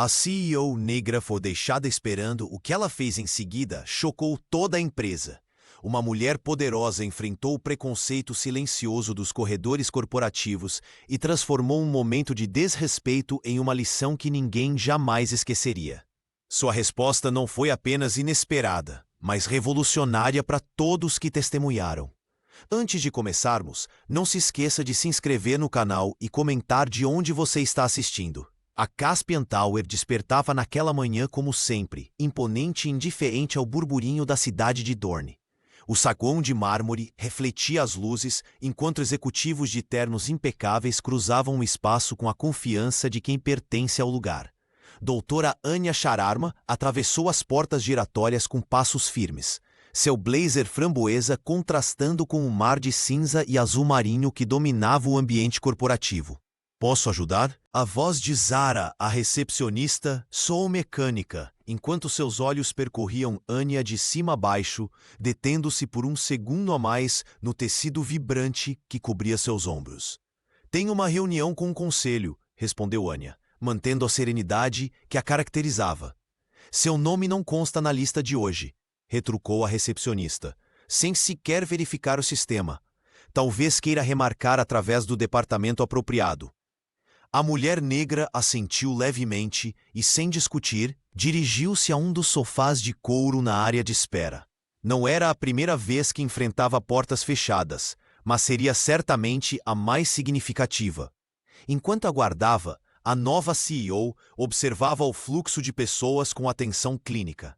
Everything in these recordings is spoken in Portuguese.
A CEO negra foi deixada esperando. O que ela fez em seguida chocou toda a empresa. Uma mulher poderosa enfrentou o preconceito silencioso dos corredores corporativos e transformou um momento de desrespeito em uma lição que ninguém jamais esqueceria. Sua resposta não foi apenas inesperada, mas revolucionária para todos que testemunharam. Antes de começarmos, não se esqueça de se inscrever no canal e comentar de onde você está assistindo. A Caspian Tower despertava naquela manhã como sempre, imponente e indiferente ao burburinho da cidade de Dorne. O saguão de mármore refletia as luzes, enquanto executivos de ternos impecáveis cruzavam o espaço com a confiança de quem pertence ao lugar. Doutora Anya Shararma atravessou as portas giratórias com passos firmes, seu blazer framboesa contrastando com o mar de cinza e azul marinho que dominava o ambiente corporativo. Posso ajudar? A voz de Zara, a recepcionista, soou mecânica, enquanto seus olhos percorriam Anya de cima a baixo, detendo-se por um segundo a mais no tecido vibrante que cobria seus ombros. Tenho uma reunião com o conselho, respondeu Anya, mantendo a serenidade que a caracterizava. Seu nome não consta na lista de hoje, retrucou a recepcionista, sem sequer verificar o sistema. Talvez queira remarcar através do departamento apropriado. A mulher negra assentiu levemente e, sem discutir, dirigiu-se a um dos sofás de couro na área de espera. Não era a primeira vez que enfrentava portas fechadas, mas seria certamente a mais significativa. Enquanto aguardava, a nova CEO observava o fluxo de pessoas com atenção clínica.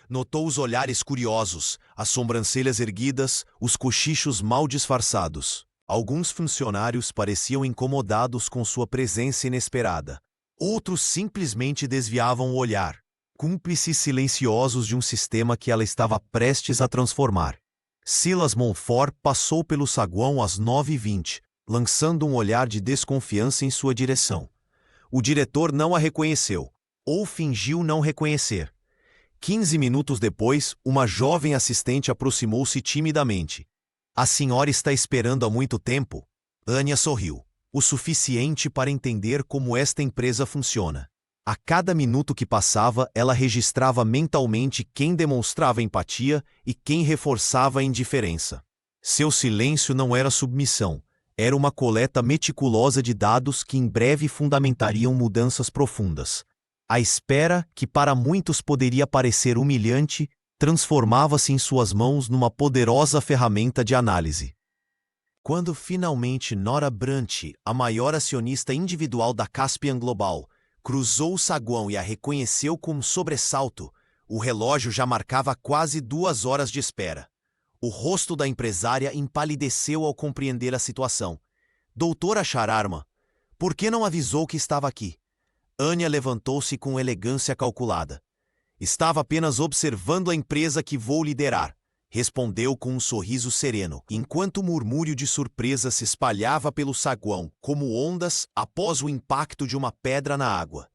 Notou os olhares curiosos, as sobrancelhas erguidas, os cochichos mal disfarçados. Alguns funcionários pareciam incomodados com sua presença inesperada. Outros simplesmente desviavam o olhar, cúmplices silenciosos de um sistema que ela estava prestes a transformar. Silas Montfort passou pelo saguão às 9h20, lançando um olhar de desconfiança em sua direção. O diretor não a reconheceu, ou fingiu não reconhecer. 15 minutos depois, uma jovem assistente aproximou-se timidamente. A senhora está esperando há muito tempo? Anya sorriu, o suficiente para entender como esta empresa funciona. A cada minuto que passava, ela registrava mentalmente quem demonstrava empatia e quem reforçava a indiferença. Seu silêncio não era submissão, era uma coleta meticulosa de dados que em breve fundamentariam mudanças profundas. A espera, que para muitos poderia parecer humilhante, transformava-se em suas mãos numa poderosa ferramenta de análise. Quando finalmente Nora Brant, a maior acionista individual da Caspian Global, cruzou o saguão e a reconheceu com um sobressalto, o relógio já marcava quase 2 horas de espera. O rosto da empresária empalideceu ao compreender a situação. Doutora Shararma, por que não avisou que estava aqui? Anya levantou-se com elegância calculada. Estava apenas observando a empresa que vou liderar, respondeu com um sorriso sereno, enquanto o murmúrio de surpresa se espalhava pelo saguão, como ondas após o impacto de uma pedra na água.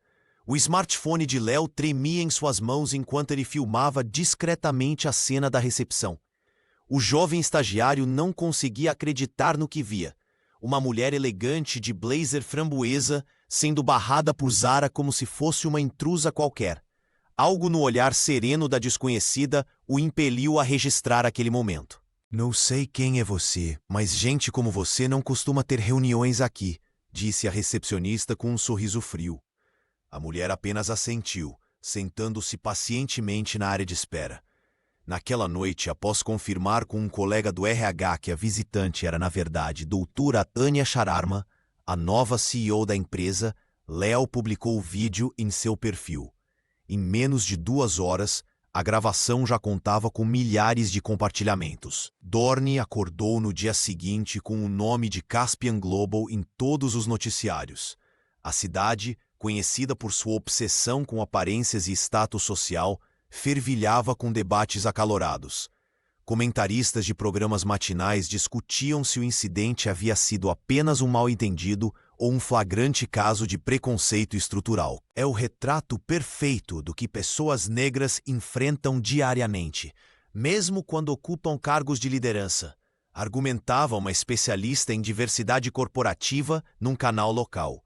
O smartphone de Léo tremia em suas mãos enquanto ele filmava discretamente a cena da recepção. O jovem estagiário não conseguia acreditar no que via. Uma mulher elegante de blazer framboesa sendo barrada por Zara como se fosse uma intrusa qualquer. Algo no olhar sereno da desconhecida o impeliu a registrar aquele momento. Não sei quem é você, mas gente como você não costuma ter reuniões aqui, disse a recepcionista com um sorriso frio. A mulher apenas assentiu, sentando-se pacientemente na área de espera. Naquela noite, após confirmar com um colega do RH que a visitante era, na verdade, doutora Anya Shararma, a nova CEO da empresa, Léo publicou o vídeo em seu perfil. Em menos de 2 horas, a gravação já contava com milhares de compartilhamentos. Dorne acordou no dia seguinte com o nome de Caspian Global em todos os noticiários. A cidade, conhecida por sua obsessão com aparências e status social, fervilhava com debates acalorados. Comentaristas de programas matinais discutiam se o incidente havia sido apenas um mal-entendido ou um flagrante caso de preconceito estrutural. É o retrato perfeito do que pessoas negras enfrentam diariamente, mesmo quando ocupam cargos de liderança, argumentava uma especialista em diversidade corporativa num canal local.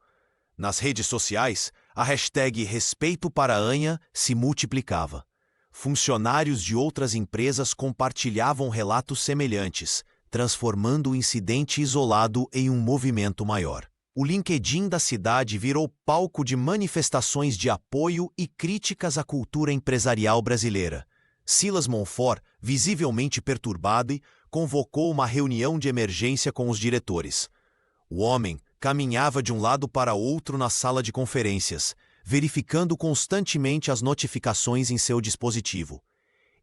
Nas redes sociais, A hashtag Respeito para Anya se multiplicava. Funcionários de outras empresas compartilhavam relatos semelhantes, transformando o incidente isolado em um movimento maior. O LinkedIn da cidade virou palco de manifestações de apoio e críticas à cultura empresarial brasileira. Silas Monfort, visivelmente perturbado, convocou uma reunião de emergência com os diretores. O homem caminhava de um lado para outro na sala de conferências, verificando constantemente as notificações em seu dispositivo.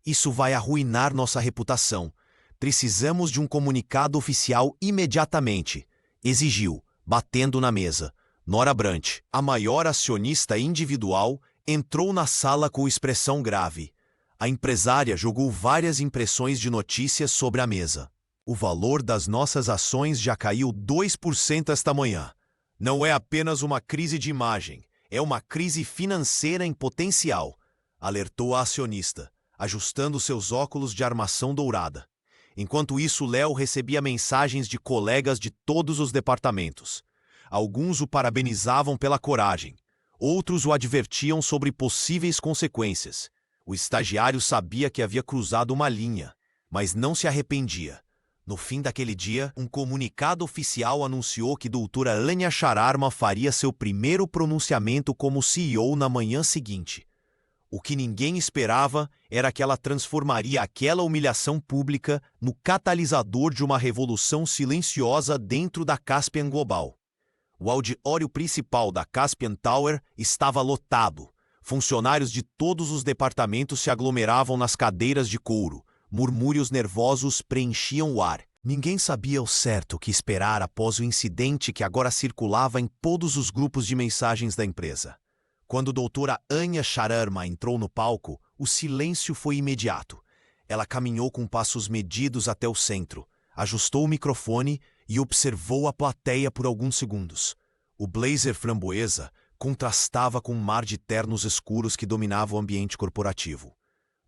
Isso vai arruinar nossa reputação. Precisamos de um comunicado oficial imediatamente, exigiu, batendo na mesa. Nora Brant, a maior acionista individual, entrou na sala com expressão grave. A empresária jogou várias impressões de notícias sobre a mesa. O valor das nossas ações já caiu 2% esta manhã. Não é apenas uma crise de imagem, é uma crise financeira em potencial, alertou a acionista, ajustando seus óculos de armação dourada. Enquanto isso, Léo recebia mensagens de colegas de todos os departamentos. Alguns o parabenizavam pela coragem, outros o advertiam sobre possíveis consequências. O estagiário sabia que havia cruzado uma linha, mas não se arrependia. No fim daquele dia, um comunicado oficial anunciou que doutora Anya Sharma faria seu primeiro pronunciamento como CEO na manhã seguinte. O que ninguém esperava era que ela transformaria aquela humilhação pública no catalisador de uma revolução silenciosa dentro da Caspian Global. O auditório principal da Caspian Tower estava lotado. Funcionários de todos os departamentos se aglomeravam nas cadeiras de couro. Murmúrios nervosos preenchiam o ar. Ninguém sabia ao certo o que esperar após o incidente que agora circulava em todos os grupos de mensagens da empresa. Quando a doutora Anya Sharma entrou no palco, o silêncio foi imediato. Ela caminhou com passos medidos até o centro, ajustou o microfone e observou a plateia por alguns segundos. O blazer framboesa contrastava com um mar de ternos escuros que dominava o ambiente corporativo.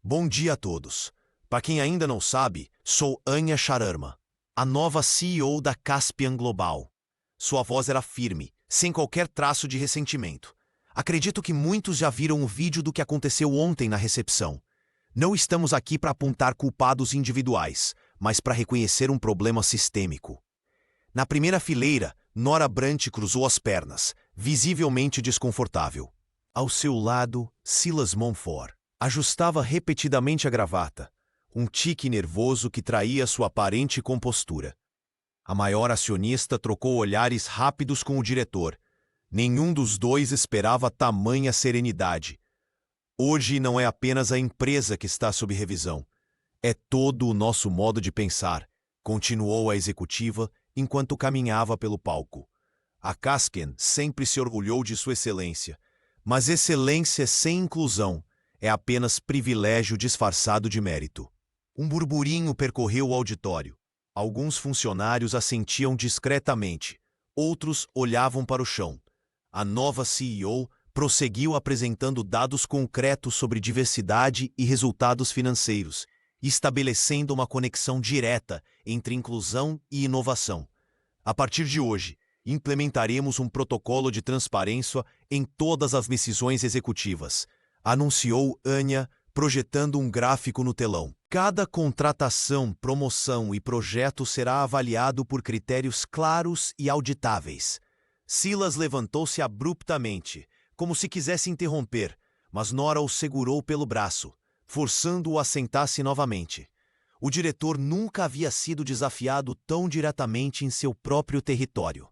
Bom dia a todos. Para quem ainda não sabe, sou Anya Sharma, a nova CEO da Caspian Global. Sua voz era firme, sem qualquer traço de ressentimento. Acredito que muitos já viram o vídeo do que aconteceu ontem na recepção. Não estamos aqui para apontar culpados individuais, mas para reconhecer um problema sistêmico. Na primeira fileira, Nora Brant cruzou as pernas, visivelmente desconfortável. Ao seu lado, Silas Monfort ajustava repetidamente a gravata, um tique nervoso que traía sua aparente compostura. A maior acionista trocou olhares rápidos com o diretor. Nenhum dos dois esperava tamanha serenidade. Hoje não é apenas a empresa que está sob revisão. É todo o nosso modo de pensar, continuou a executiva enquanto caminhava pelo palco. A Caspian sempre se orgulhou de sua excelência, mas excelência sem inclusão é apenas privilégio disfarçado de mérito. Um burburinho percorreu o auditório. Alguns funcionários assentiam discretamente, outros olhavam para o chão. A nova CEO prosseguiu apresentando dados concretos sobre diversidade e resultados financeiros, estabelecendo uma conexão direta entre inclusão e inovação. A partir de hoje, implementaremos um protocolo de transparência em todas as decisões executivas, anunciou Anya, projetando um gráfico no telão. Cada contratação, promoção e projeto será avaliado por critérios claros e auditáveis. Silas levantou-se abruptamente, como se quisesse interromper, mas Nora o segurou pelo braço, forçando-o a sentar-se novamente. O diretor nunca havia sido desafiado tão diretamente em seu próprio território.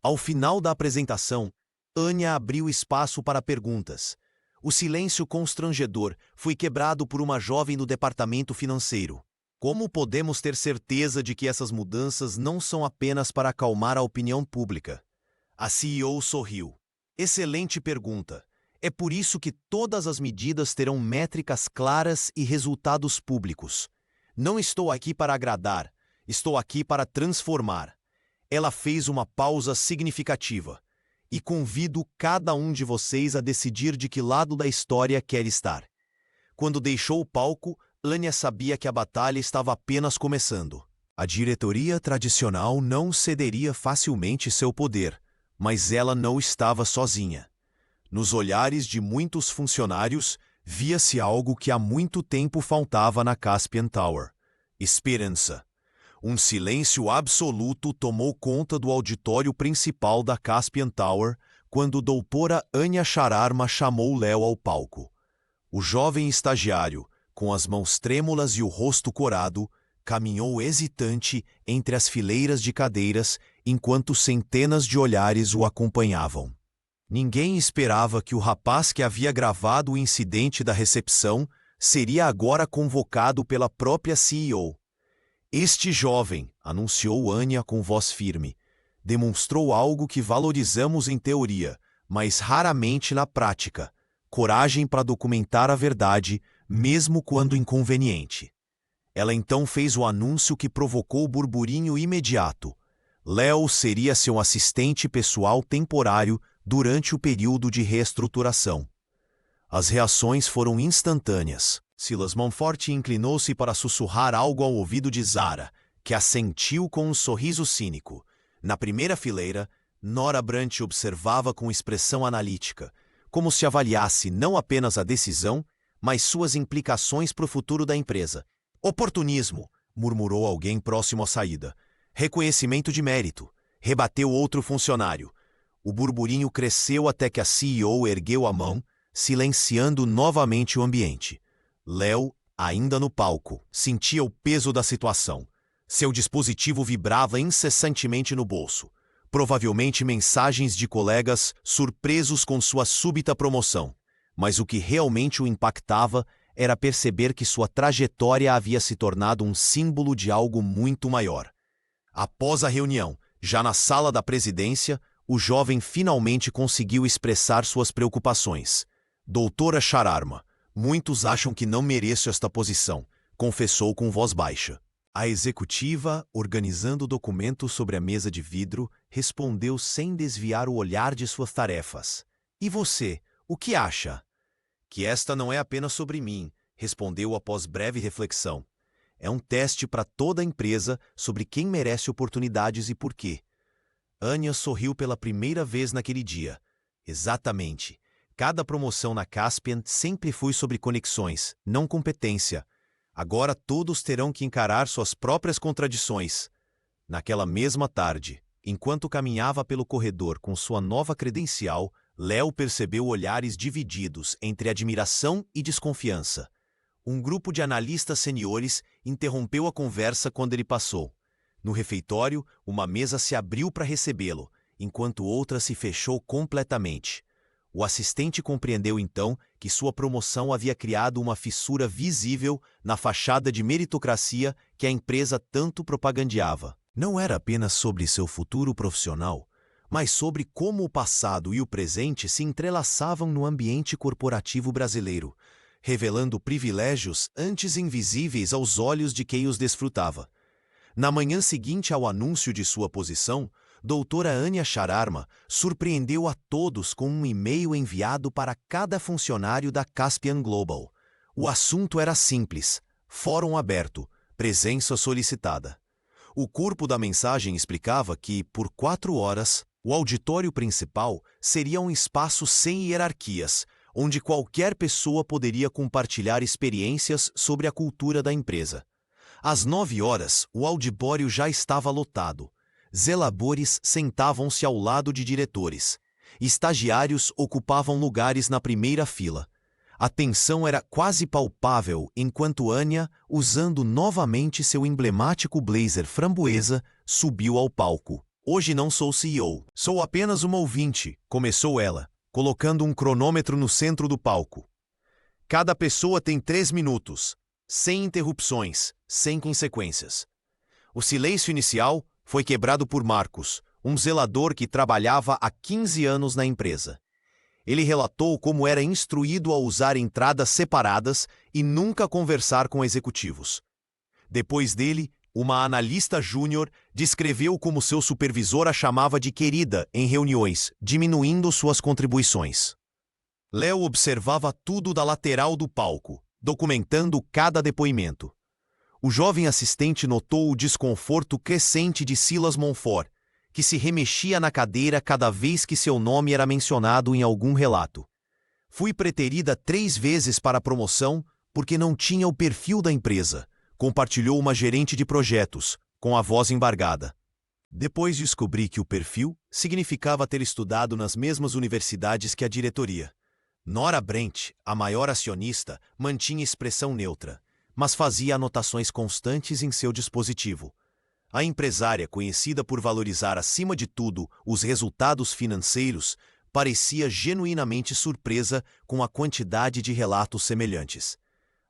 Ao final da apresentação, Anya abriu espaço para perguntas. O silêncio constrangedor foi quebrado por uma jovem do departamento financeiro. Como podemos ter certeza de que essas mudanças não são apenas para acalmar a opinião pública? A CEO sorriu. Excelente pergunta. É por isso que todas as medidas terão métricas claras e resultados públicos. Não estou aqui para agradar, estou aqui para transformar. Ela fez uma pausa significativa. E convido cada um de vocês a decidir de que lado da história quer estar. Quando deixou o palco, Anya sabia que a batalha estava apenas começando. A diretoria tradicional não cederia facilmente seu poder, mas ela não estava sozinha. Nos olhares de muitos funcionários, via-se algo que há muito tempo faltava na Caspian Tower: esperança. Um silêncio absoluto tomou conta do auditório principal da Caspian Tower quando doutora Anya Sharma chamou Léo ao palco. O jovem estagiário, com as mãos trêmulas e o rosto corado, caminhou hesitante entre as fileiras de cadeiras enquanto centenas de olhares o acompanhavam. Ninguém esperava que o rapaz que havia gravado o incidente da recepção seria agora convocado pela própria CEO. Este jovem, anunciou Anya com voz firme, demonstrou algo que valorizamos em teoria, mas raramente na prática: coragem para documentar a verdade, mesmo quando inconveniente. Ela então fez o anúncio que provocou burburinho imediato. Léo seria seu assistente pessoal temporário durante o período de reestruturação. As reações foram instantâneas. Silas Monfort inclinou-se para sussurrar algo ao ouvido de Zara, que assentiu com um sorriso cínico. Na primeira fileira, Nora Brant observava com expressão analítica, como se avaliasse não apenas a decisão, mas suas implicações para o futuro da empresa. Oportunismo, murmurou alguém próximo à saída. Reconhecimento de mérito, rebateu outro funcionário. O burburinho cresceu até que a CEO ergueu a mão, silenciando novamente o ambiente. Léo, ainda no palco, sentia o peso da situação. Seu dispositivo vibrava incessantemente no bolso. Provavelmente mensagens de colegas surpresos com sua súbita promoção. Mas o que realmente o impactava era perceber que sua trajetória havia se tornado um símbolo de algo muito maior. Após a reunião, já na sala da presidência, o jovem finalmente conseguiu expressar suas preocupações. Doutora Sharma, muitos acham que não mereço esta posição, confessou com voz baixa. A executiva, organizando documentos sobre a mesa de vidro, respondeu sem desviar o olhar de suas tarefas. E você, o que acha? Que esta não é apenas sobre mim, respondeu após breve reflexão. É um teste para toda a empresa sobre quem merece oportunidades e por quê. Anya sorriu pela primeira vez naquele dia. Exatamente. Cada promoção na Caspian sempre foi sobre conexões, não competência. Agora todos terão que encarar suas próprias contradições. Naquela mesma tarde, enquanto caminhava pelo corredor com sua nova credencial, Léo percebeu olhares divididos entre admiração e desconfiança. Um grupo de analistas seniores interrompeu a conversa quando ele passou. No refeitório, uma mesa se abriu para recebê-lo, enquanto outra se fechou completamente. O assistente compreendeu então que sua promoção havia criado uma fissura visível na fachada de meritocracia que a empresa tanto propagandeava. Não era apenas sobre seu futuro profissional, mas sobre como o passado e o presente se entrelaçavam no ambiente corporativo brasileiro, revelando privilégios antes invisíveis aos olhos de quem os desfrutava. Na manhã seguinte ao anúncio de sua posição, doutora Anya Sharma surpreendeu a todos com um e-mail enviado para cada funcionário da Caspian Global. O assunto era simples: fórum aberto, presença solicitada. O corpo da mensagem explicava que, por 4 horas, o auditório principal seria um espaço sem hierarquias, onde qualquer pessoa poderia compartilhar experiências sobre a cultura da empresa. Às 9 horas, o auditório já estava lotado. Zeladores sentavam-se ao lado de diretores. Estagiários ocupavam lugares na primeira fila. A tensão era quase palpável enquanto Anya, usando novamente seu emblemático blazer framboesa, subiu ao palco. Hoje não sou CEO, sou apenas uma ouvinte, começou ela, colocando um cronômetro no centro do palco. Cada pessoa tem 3 minutos, sem interrupções, sem consequências. O silêncio inicial foi quebrado por Marcos, um zelador que trabalhava há 15 anos na empresa. Ele relatou como era instruído a usar entradas separadas e nunca conversar com executivos. Depois dele, uma analista júnior descreveu como seu supervisor a chamava de querida em reuniões, diminuindo suas contribuições. Léo observava tudo da lateral do palco, documentando cada depoimento. O jovem assistente notou o desconforto crescente de Silas Monfort, que se remexia na cadeira cada vez que seu nome era mencionado em algum relato. Fui preterida 3 vezes para a promoção porque não tinha o perfil da empresa, compartilhou uma gerente de projetos, com a voz embargada. Depois descobri que o perfil significava ter estudado nas mesmas universidades que a diretoria. Nora Brent, a maior acionista, mantinha expressão neutra, mas fazia anotações constantes em seu dispositivo. A empresária, conhecida por valorizar acima de tudo os resultados financeiros, parecia genuinamente surpresa com a quantidade de relatos semelhantes.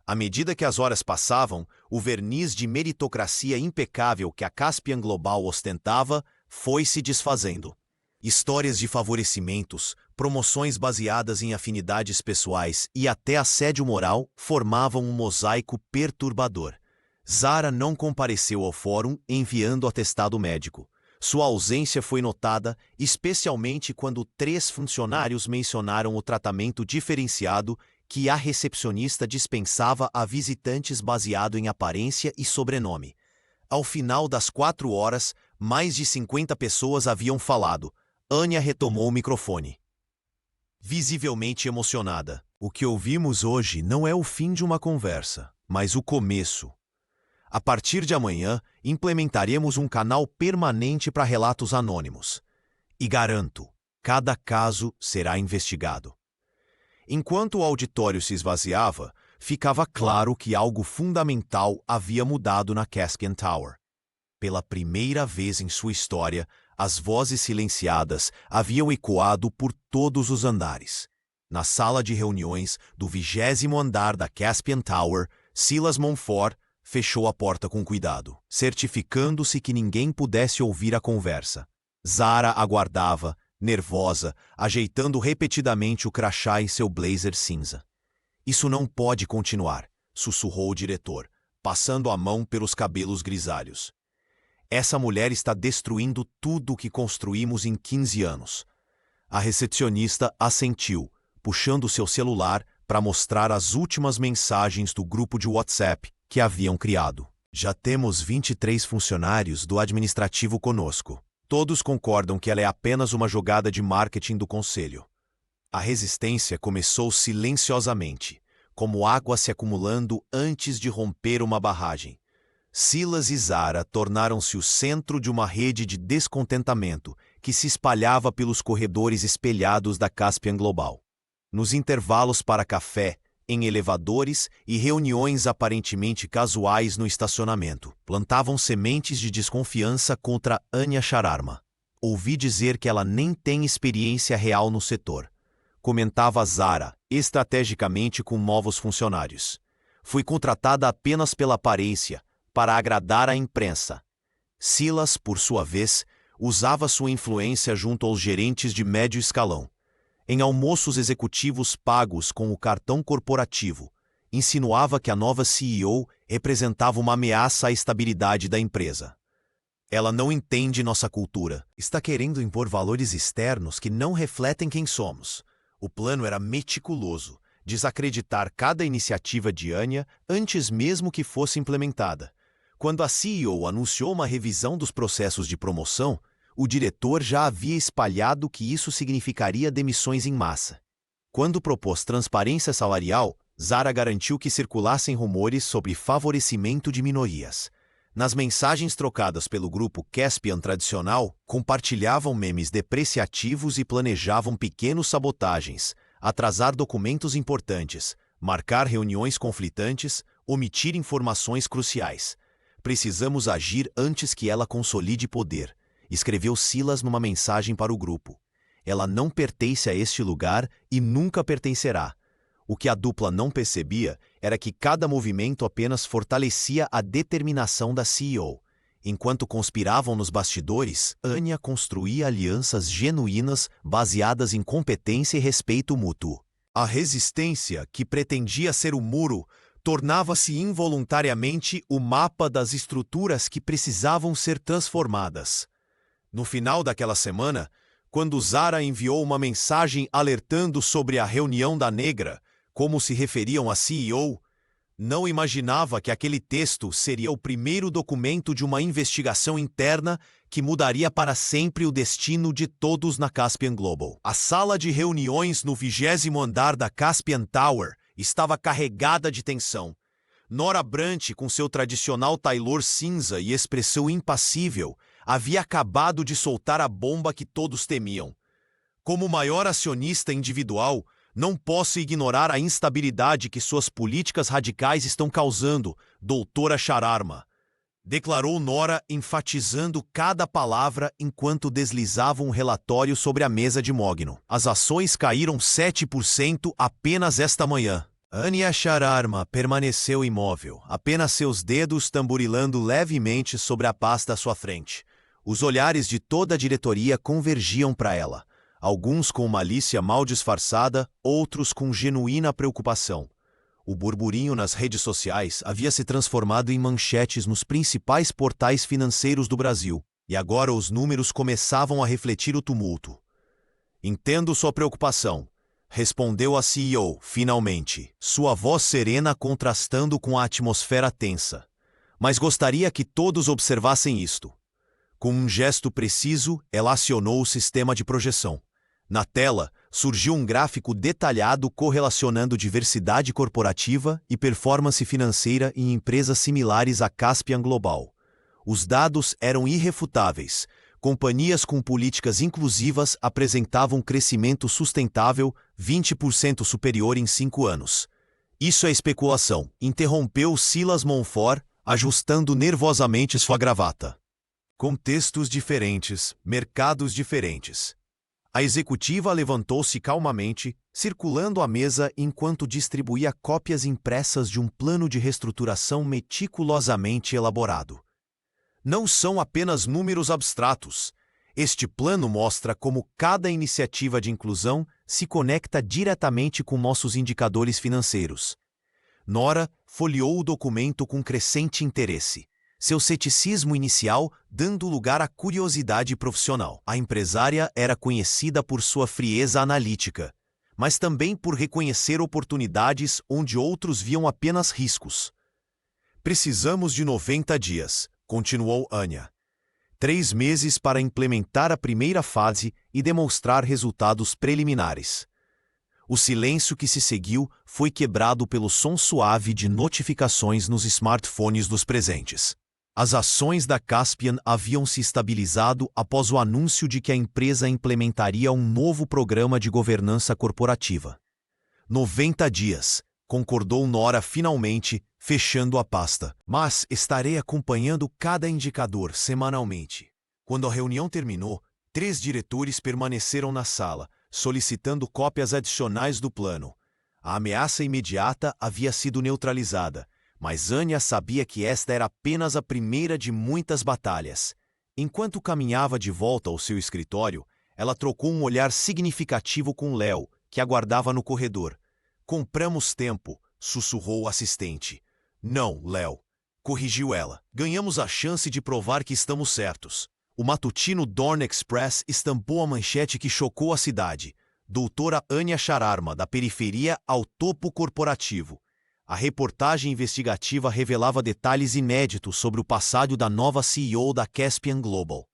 À medida que as horas passavam, o verniz de meritocracia impecável que a Caspian Global ostentava foi se desfazendo. Histórias de favorecimentos, promoções baseadas em afinidades pessoais e até assédio moral formavam um mosaico perturbador. Zara não compareceu ao fórum enviando atestado médico. Sua ausência foi notada, especialmente quando 3 funcionários mencionaram o tratamento diferenciado que a recepcionista dispensava a visitantes baseado em aparência e sobrenome. Ao final das 4 horas, mais de 50 pessoas haviam falado. Anya retomou o microfone. Visivelmente emocionada. O que ouvimos hoje não é o fim de uma conversa, mas o começo. A partir de amanhã, implementaremos um canal permanente para relatos anônimos. E garanto, cada caso será investigado. Enquanto o auditório se esvaziava, ficava claro que algo fundamental havia mudado na Caspian Tower. Pela primeira vez em sua história, as vozes silenciadas haviam ecoado por todos os andares. Na sala de reuniões do 20º andar da Caspian Tower, Silas Monfort fechou a porta com cuidado, certificando-se que ninguém pudesse ouvir a conversa. Zara aguardava, nervosa, ajeitando repetidamente o crachá em seu blazer cinza. Isso não pode continuar, sussurrou o diretor, passando a mão pelos cabelos grisalhos. Essa mulher está destruindo tudo o que construímos em 15 anos. A recepcionista assentiu, puxando seu celular para mostrar as últimas mensagens do grupo de WhatsApp que haviam criado. Já temos 23 funcionários do administrativo conosco. Todos concordam que ela é apenas uma jogada de marketing do conselho. A resistência começou silenciosamente, como água se acumulando antes de romper uma barragem. Silas e Zara tornaram-se o centro de uma rede de descontentamento que se espalhava pelos corredores espelhados da Caspian Global. Nos intervalos para café, em elevadores e reuniões aparentemente casuais no estacionamento, plantavam sementes de desconfiança contra Anya Sharma. Ouvi dizer que ela nem tem experiência real no setor. Comentava Zara, estrategicamente com novos funcionários. Fui contratada apenas pela aparência, para agradar a imprensa. Silas, por sua vez, usava sua influência junto aos gerentes de médio escalão. Em almoços executivos pagos com o cartão corporativo, insinuava que a nova CEO representava uma ameaça à estabilidade da empresa. Ela não entende nossa cultura. Está querendo impor valores externos que não refletem quem somos. O plano era meticuloso, desacreditar cada iniciativa de Anya antes mesmo que fosse implementada. Quando a CEO anunciou uma revisão dos processos de promoção, o diretor já havia espalhado que isso significaria demissões em massa. Quando propôs transparência salarial, Zara garantiu que circulassem rumores sobre favorecimento de minorias. Nas mensagens trocadas pelo grupo Caspian tradicional, compartilhavam memes depreciativos e planejavam pequenas sabotagens, atrasar documentos importantes, marcar reuniões conflitantes, omitir informações cruciais. Precisamos agir antes que ela consolide poder, escreveu Silas numa mensagem para o grupo. Ela não pertence a este lugar e nunca pertencerá. O que a dupla não percebia era que cada movimento apenas fortalecia a determinação da CEO. Enquanto conspiravam nos bastidores, Anya construía alianças genuínas baseadas em competência e respeito mútuo. A resistência, que pretendia ser o muro, tornava-se involuntariamente o mapa das estruturas que precisavam ser transformadas. No final daquela semana, quando Zara enviou uma mensagem alertando sobre a reunião da negra, como se referiam à CEO, Não imaginava que aquele texto seria o primeiro documento de uma investigação interna que mudaria para sempre o destino de todos na Caspian Global. A sala de reuniões no 20º andar da Caspian Tower estava carregada de tensão. Nora Brant, com seu tradicional tailleur cinza e expressão impassível, havia acabado de soltar a bomba que todos temiam. Como maior acionista individual, não posso ignorar a instabilidade que suas políticas radicais estão causando, doutora Sharma, declarou Nora, enfatizando cada palavra enquanto deslizava um relatório sobre a mesa de mogno. As ações caíram 7% apenas esta manhã. Anya Sharma permaneceu imóvel, apenas seus dedos tamborilando levemente sobre a pasta à sua frente. Os olhares de toda a diretoria convergiam para ela. Alguns com malícia mal disfarçada, outros com genuína preocupação. O burburinho nas redes sociais havia se transformado em manchetes nos principais portais financeiros do Brasil, e agora os números começavam a refletir o tumulto. Entendo sua preocupação, respondeu a CEO, finalmente, sua voz serena contrastando com a atmosfera tensa. Mas gostaria que todos observassem isto. Com um gesto preciso, ela acionou o sistema de projeção. Na tela, surgiu um gráfico detalhado correlacionando diversidade corporativa e performance financeira em empresas similares à Caspian Global. Os dados eram irrefutáveis. Companhias com políticas inclusivas apresentavam crescimento sustentável 20% superior em 5 anos. Isso é especulação, interrompeu Silas Monfort, ajustando nervosamente sua gravata. Contextos diferentes, mercados diferentes. A executiva levantou-se calmamente, circulando a mesa enquanto distribuía cópias impressas de um plano de reestruturação meticulosamente elaborado. Não são apenas números abstratos. Este plano mostra como cada iniciativa de inclusão se conecta diretamente com nossos indicadores financeiros. Nora folheou o documento com crescente interesse. Seu ceticismo inicial dando lugar à curiosidade profissional. A empresária era conhecida por sua frieza analítica, mas também por reconhecer oportunidades onde outros viam apenas riscos. Precisamos de 90 dias, continuou Anya. 3 meses para implementar a primeira fase e demonstrar resultados preliminares. O silêncio que se seguiu foi quebrado pelo som suave de notificações nos smartphones dos presentes. As ações da Caspian haviam se estabilizado após o anúncio de que a empresa implementaria um novo programa de governança corporativa. 90 dias, concordou Nora finalmente, fechando a pasta. Mas estarei acompanhando cada indicador semanalmente. Quando a reunião terminou, 3 diretores permaneceram na sala, solicitando cópias adicionais do plano. A ameaça imediata havia sido neutralizada, mas Anya sabia que esta era apenas a primeira de muitas batalhas. Enquanto caminhava de volta ao seu escritório, ela trocou um olhar significativo com Léo, que aguardava no corredor. Compramos tempo, sussurrou o assistente. Não, Léo, corrigiu ela. Ganhamos a chance de provar que estamos certos. O matutino Dawn Express estampou a manchete que chocou a cidade. Doutora Anya Sharma, da periferia ao topo corporativo. A reportagem investigativa revelava detalhes inéditos sobre o passado da nova CEO da Caspian Global.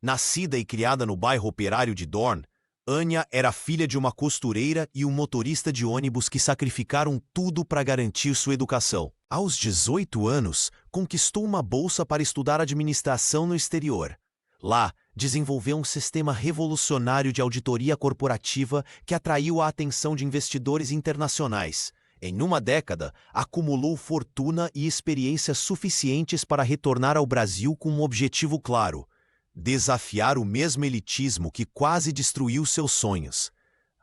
Nascida e criada no bairro operário de Dorn, Anya era filha de uma costureira e um motorista de ônibus que sacrificaram tudo para garantir sua educação. Aos 18 anos, conquistou uma bolsa para estudar administração no exterior. Lá, desenvolveu um sistema revolucionário de auditoria corporativa que atraiu a atenção de investidores internacionais. Em uma década, acumulou fortuna e experiências suficientes para retornar ao Brasil com um objetivo claro: desafiar o mesmo elitismo que quase destruiu seus sonhos.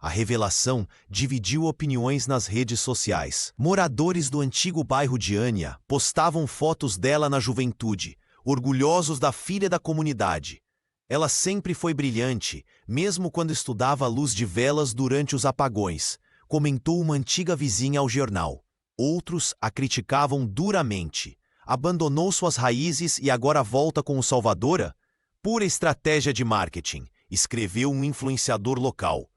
A revelação dividiu opiniões nas redes sociais. Moradores do antigo bairro de Anya postavam fotos dela na juventude, orgulhosos da filha da comunidade. Ela sempre foi brilhante, mesmo quando estudava à luz de velas durante os apagões, comentou uma antiga vizinha ao jornal. Outros a criticavam duramente. Abandonou suas raízes e agora volta como salvadora? Pura estratégia de marketing, escreveu um influenciador local.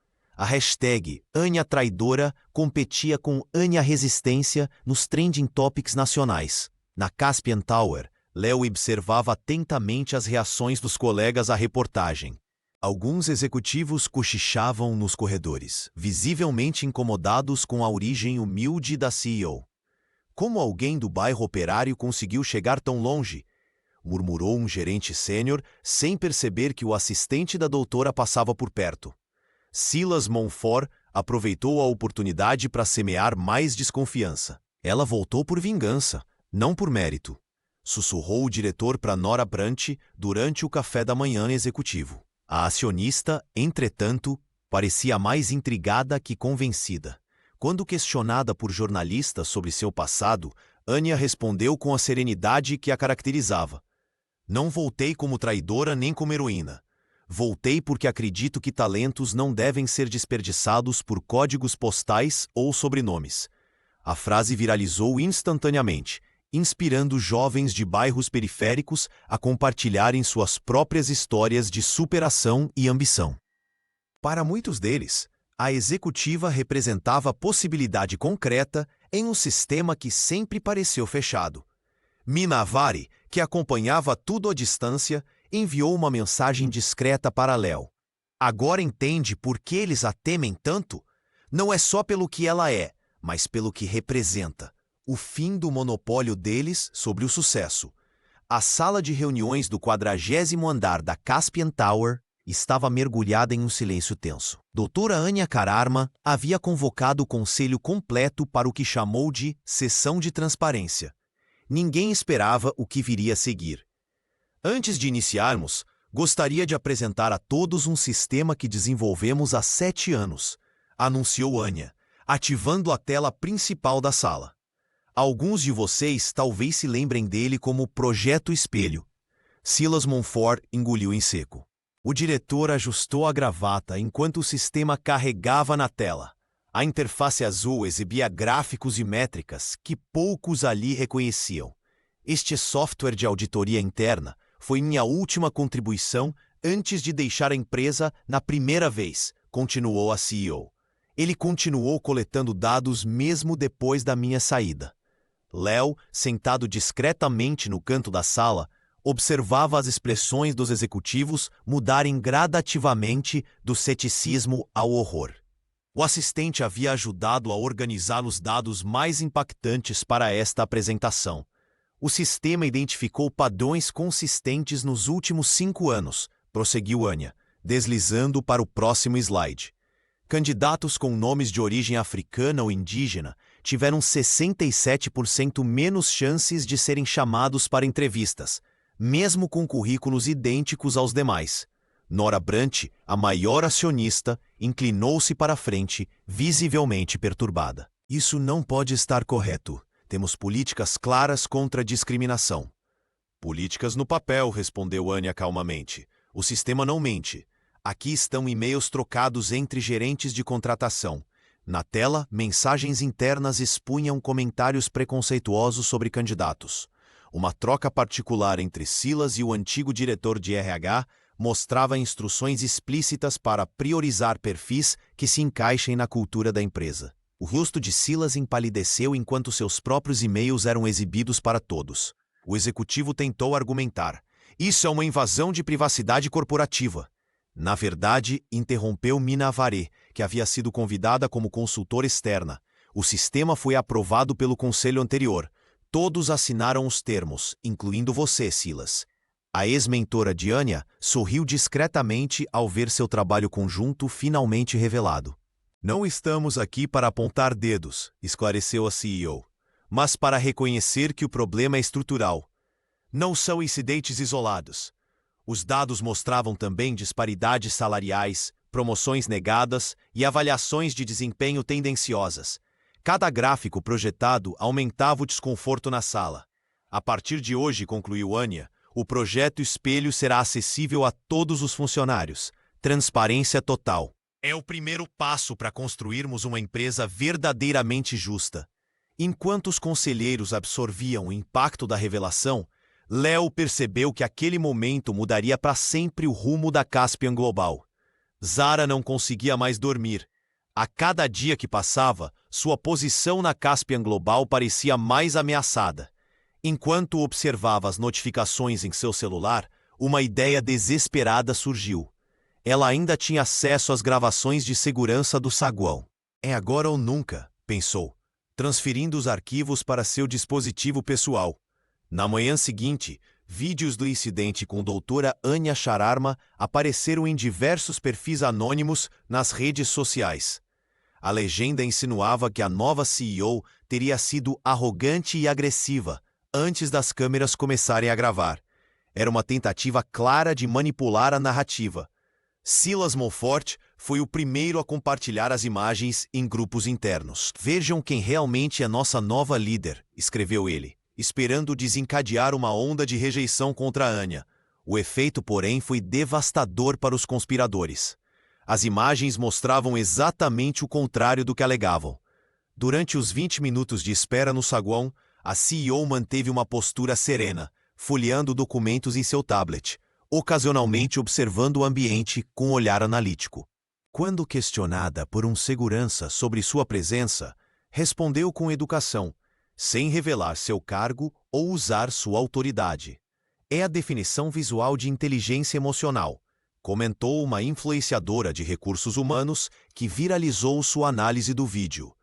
A hashtag Anya Traidora competia com Anya Resistência nos trending topics nacionais. Na Caspian Tower, Léo observava atentamente as reações dos colegas à reportagem. Alguns executivos cochichavam nos corredores, visivelmente incomodados com a origem humilde da CEO. Como alguém do bairro operário conseguiu chegar tão longe? Murmurou um gerente sênior, sem perceber que o assistente da doutora passava por perto. Silas Monfort aproveitou a oportunidade para semear mais desconfiança. Ela voltou por vingança, não por mérito, sussurrou o diretor para Nora Brant durante o café da manhã executivo. A acionista, entretanto, parecia mais intrigada que convencida. Quando questionada por jornalistas sobre seu passado, Anya respondeu com a serenidade que a caracterizava. Não voltei como traidora nem como heroína. Voltei porque acredito que talentos não devem ser desperdiçados por códigos postais ou sobrenomes. A frase viralizou instantaneamente, inspirando jovens de bairros periféricos a compartilharem suas próprias histórias de superação e ambição. Para muitos deles, a executiva representava possibilidade concreta em um sistema que sempre pareceu fechado. Mina Avari, que acompanhava tudo à distância, enviou uma mensagem discreta para Léo. Agora entende por que eles a temem tanto? Não é só pelo que ela é, mas pelo que representa. O fim do monopólio deles sobre o sucesso. A sala de reuniões do 40º andar da Caspian Tower estava mergulhada em um silêncio tenso. Doutora Anya Kararma havia convocado o conselho completo para o que chamou de sessão de transparência. Ninguém esperava o que viria a seguir. Antes de iniciarmos, gostaria de apresentar a todos um sistema que desenvolvemos há 7 anos, anunciou Anya, ativando a tela principal da sala. Alguns de vocês talvez se lembrem dele como Projeto Espelho. Silas Monfort engoliu em seco. O diretor ajustou a gravata enquanto o sistema carregava na tela. A interface azul exibia gráficos e métricas que poucos ali reconheciam. Este software de auditoria interna foi minha última contribuição antes de deixar a empresa na primeira vez, continuou a CEO. Ele continuou coletando dados mesmo depois da minha saída. Léo, sentado discretamente no canto da sala, observava as expressões dos executivos mudarem gradativamente do ceticismo ao horror. O assistente havia ajudado a organizar os dados mais impactantes para esta apresentação. O sistema identificou padrões consistentes nos últimos 5 anos, prosseguiu Anya, deslizando para o próximo slide. Candidatos com nomes de origem africana ou indígena tiveram 67% menos chances de serem chamados para entrevistas, mesmo com currículos idênticos aos demais. Nora Brant, a maior acionista, inclinou-se para a frente, visivelmente perturbada. Isso não pode estar correto. Temos políticas claras contra a discriminação. Políticas no papel, respondeu Anya calmamente. O sistema não mente. Aqui estão e-mails trocados entre gerentes de contratação. Na tela, mensagens internas expunham comentários preconceituosos sobre candidatos. Uma troca particular entre Silas e o antigo diretor de RH mostrava instruções explícitas para priorizar perfis que se encaixem na cultura da empresa. O rosto de Silas empalideceu enquanto seus próprios e-mails eram exibidos para todos. O executivo tentou argumentar. Isso é uma invasão de privacidade corporativa. Na verdade, interrompeu Mina Avari, que havia sido convidada como consultora externa. O sistema foi aprovado pelo conselho anterior. Todos assinaram os termos, incluindo você, Silas. A ex-mentora de Anya sorriu discretamente ao ver seu trabalho conjunto finalmente revelado. Não estamos aqui para apontar dedos, esclareceu a CEO, mas para reconhecer que o problema é estrutural. Não são incidentes isolados. Os dados mostravam também disparidades salariais, promoções negadas e avaliações de desempenho tendenciosas. Cada gráfico projetado aumentava o desconforto na sala. A partir de hoje, concluiu Anya, o projeto Espelho será acessível a todos os funcionários. Transparência total. É o primeiro passo para construirmos uma empresa verdadeiramente justa. Enquanto os conselheiros absorviam o impacto da revelação, Léo percebeu que aquele momento mudaria para sempre o rumo da Caspian Global. Zara não conseguia mais dormir. A cada dia que passava, sua posição na Caspian Global parecia mais ameaçada. Enquanto observava as notificações em seu celular, uma ideia desesperada surgiu. Ela ainda tinha acesso às gravações de segurança do saguão. É agora ou nunca, pensou, transferindo os arquivos para seu dispositivo pessoal. Na manhã seguinte, vídeos do incidente com doutora Anya Sharma apareceram em diversos perfis anônimos nas redes sociais. A legenda insinuava que a nova CEO teria sido arrogante e agressiva antes das câmeras começarem a gravar. Era uma tentativa clara de manipular a narrativa. Silas Monfort foi o primeiro a compartilhar as imagens em grupos internos. "Vejam quem realmente é nossa nova líder", escreveu ele, esperando desencadear uma onda de rejeição contra Anya. O efeito, porém, foi devastador para os conspiradores. As imagens mostravam exatamente o contrário do que alegavam. Durante os 20 minutos de espera no saguão, a CEO manteve uma postura serena, folheando documentos em seu tablet, ocasionalmente observando o ambiente com um olhar analítico. Quando questionada por um segurança sobre sua presença, respondeu com educação, sem revelar seu cargo ou usar sua autoridade. "É a definição visual de inteligência emocional", comentou uma influenciadora de recursos humanos que viralizou sua análise do vídeo.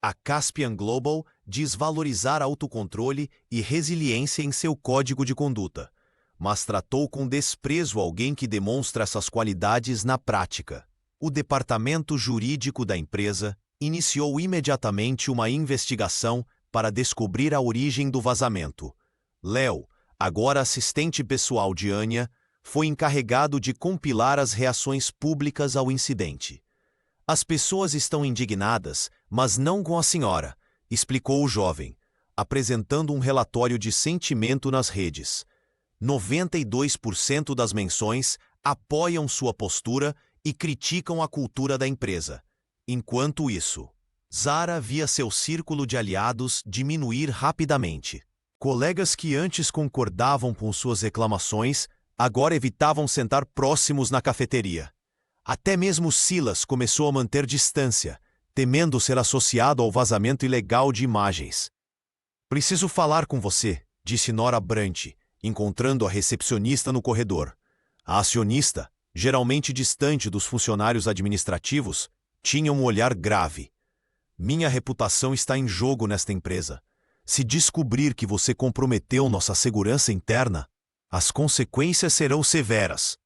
A Caspian Global diz valorizar autocontrole e resiliência em seu código de conduta, mas tratou com desprezo alguém que demonstra essas qualidades na prática. O departamento jurídico da empresa iniciou imediatamente uma investigação para descobrir a origem do vazamento. Léo, agora assistente pessoal de Anya, foi encarregado de compilar as reações públicas ao incidente. "As pessoas estão indignadas, mas não com a senhora", explicou o jovem, apresentando um relatório de sentimento nas redes. 92% das menções apoiam sua postura e criticam a cultura da empresa. Enquanto isso, Zara via seu círculo de aliados diminuir rapidamente. Colegas que antes concordavam com suas reclamações, agora evitavam sentar próximos na cafeteria. Até mesmo Silas começou a manter distância, temendo ser associado ao vazamento ilegal de imagens. "Preciso falar com você", disse Nora Brant, encontrando a recepcionista no corredor. A acionista, geralmente distante dos funcionários administrativos, tinha um olhar grave. "Minha reputação está em jogo nesta empresa. Se descobrir que você comprometeu nossa segurança interna, as consequências serão severas."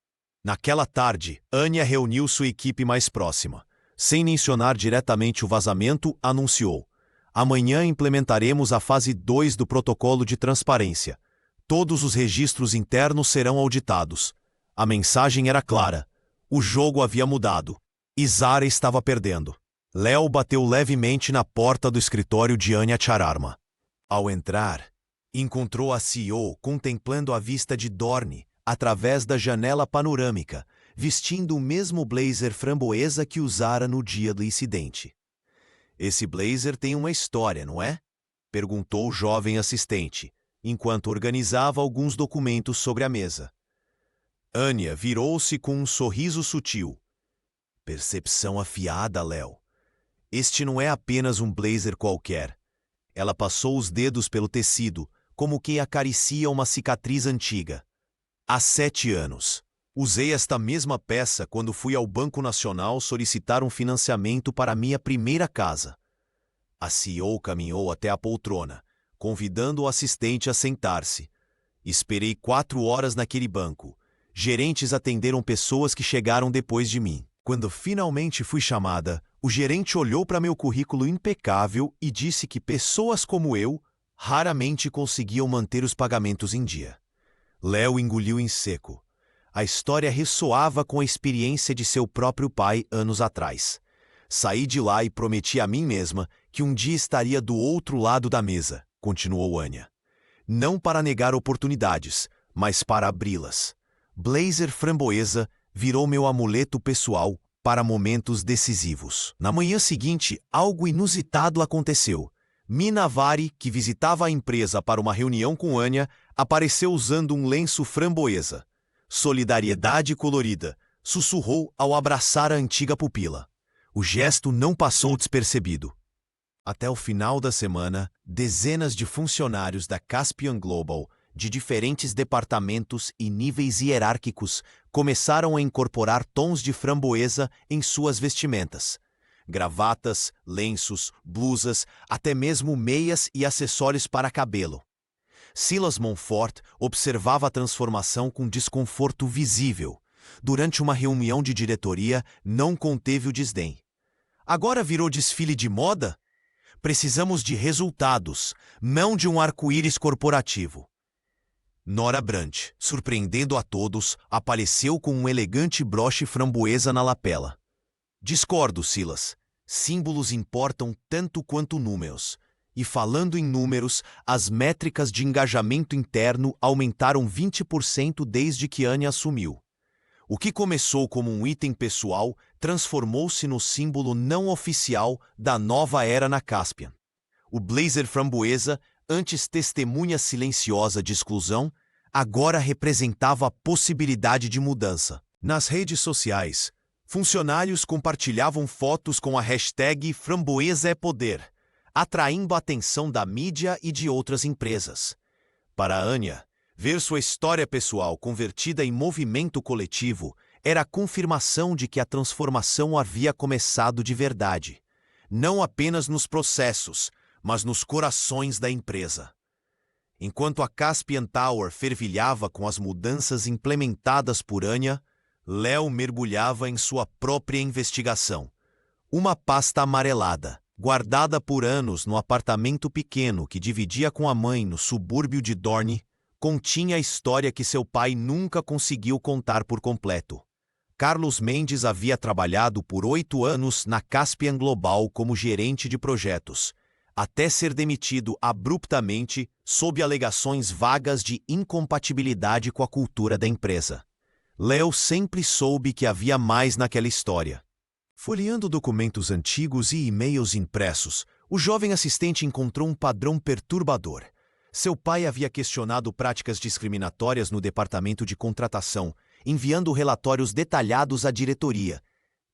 Naquela tarde, Anya reuniu sua equipe mais próxima. Sem mencionar diretamente o vazamento, anunciou: "Amanhã implementaremos a fase 2 do protocolo de transparência. Todos os registros internos serão auditados." A mensagem era clara. O jogo havia mudado. E Zara estava perdendo. Léo bateu levemente na porta do escritório de Anya Sharma. Ao entrar, encontrou a CEO contemplando a vista de Dorne através da janela panorâmica, vestindo o mesmo blazer framboesa que usara no dia do incidente. "Esse blazer tem uma história, não é?" perguntou o jovem assistente, enquanto organizava alguns documentos sobre a mesa. Anya virou-se com um sorriso sutil. "Percepção afiada, Léo. Este não é apenas um blazer qualquer." Ela passou os dedos pelo tecido, como quem acaricia uma cicatriz antiga. "Há 7 anos. Usei esta mesma peça quando fui ao Banco Nacional solicitar um financiamento para minha primeira casa." A CEO caminhou até a poltrona, convidando o assistente a sentar-se. "Esperei 4 horas naquele banco. Gerentes atenderam pessoas que chegaram depois de mim. Quando finalmente fui chamada, o gerente olhou para meu currículo impecável e disse que pessoas como eu raramente conseguiam manter os pagamentos em dia." Léo engoliu em seco. A história ressoava com a experiência de seu próprio pai anos atrás. "Saí de lá e prometi a mim mesma que um dia estaria do outro lado da mesa", continuou Anya. "Não para negar oportunidades, mas para abri-las. Blazer framboesa virou meu amuleto pessoal para momentos decisivos." Na manhã seguinte, algo inusitado aconteceu. Mina Vari, que visitava a empresa para uma reunião com Anya, apareceu usando um lenço framboesa. Solidariedade colorida, sussurrou ao abraçar a antiga pupila. O gesto não passou despercebido. Até o final da semana, dezenas de funcionários da Caspian Global, de diferentes departamentos e níveis hierárquicos, começaram a incorporar tons de framboesa em suas vestimentas. Gravatas, lenços, blusas, até mesmo meias e acessórios para cabelo. Silas Montfort observava a transformação com desconforto visível. Durante uma reunião de diretoria, não conteve o desdém. Agora virou desfile de moda? Precisamos de resultados, não de um arco-íris corporativo. Nora Brandt, surpreendendo a todos, apareceu com um elegante broche framboesa na lapela. Discordo, Silas. Símbolos importam tanto quanto números. E falando em números, as métricas de engajamento interno aumentaram 20% desde que Anya assumiu. O que começou como um item pessoal transformou-se no símbolo não oficial da nova era na Caspian. O blazer framboesa, antes testemunha silenciosa de exclusão, agora representava a possibilidade de mudança. Nas redes sociais, funcionários compartilhavam fotos com a hashtag Framboesa é Poder, atraindo a atenção da mídia e de outras empresas. Para Anya, ver sua história pessoal convertida em movimento coletivo era a confirmação de que a transformação havia começado de verdade, não apenas nos processos, mas nos corações da empresa. Enquanto a Caspian Tower fervilhava com as mudanças implementadas por Anya, Léo mergulhava em sua própria investigação. Uma pasta amarelada, guardada por anos no apartamento pequeno que dividia com a mãe no subúrbio de Dorne, continha a história que seu pai nunca conseguiu contar por completo. Carlos Mendes havia trabalhado por 8 anos na Caspian Global como gerente de projetos, até ser demitido abruptamente sob alegações vagas de incompatibilidade com a cultura da empresa. Léo sempre soube que havia mais naquela história. Folheando documentos antigos e e-mails impressos, o jovem assistente encontrou um padrão perturbador. Seu pai havia questionado práticas discriminatórias no departamento de contratação, enviando relatórios detalhados à diretoria.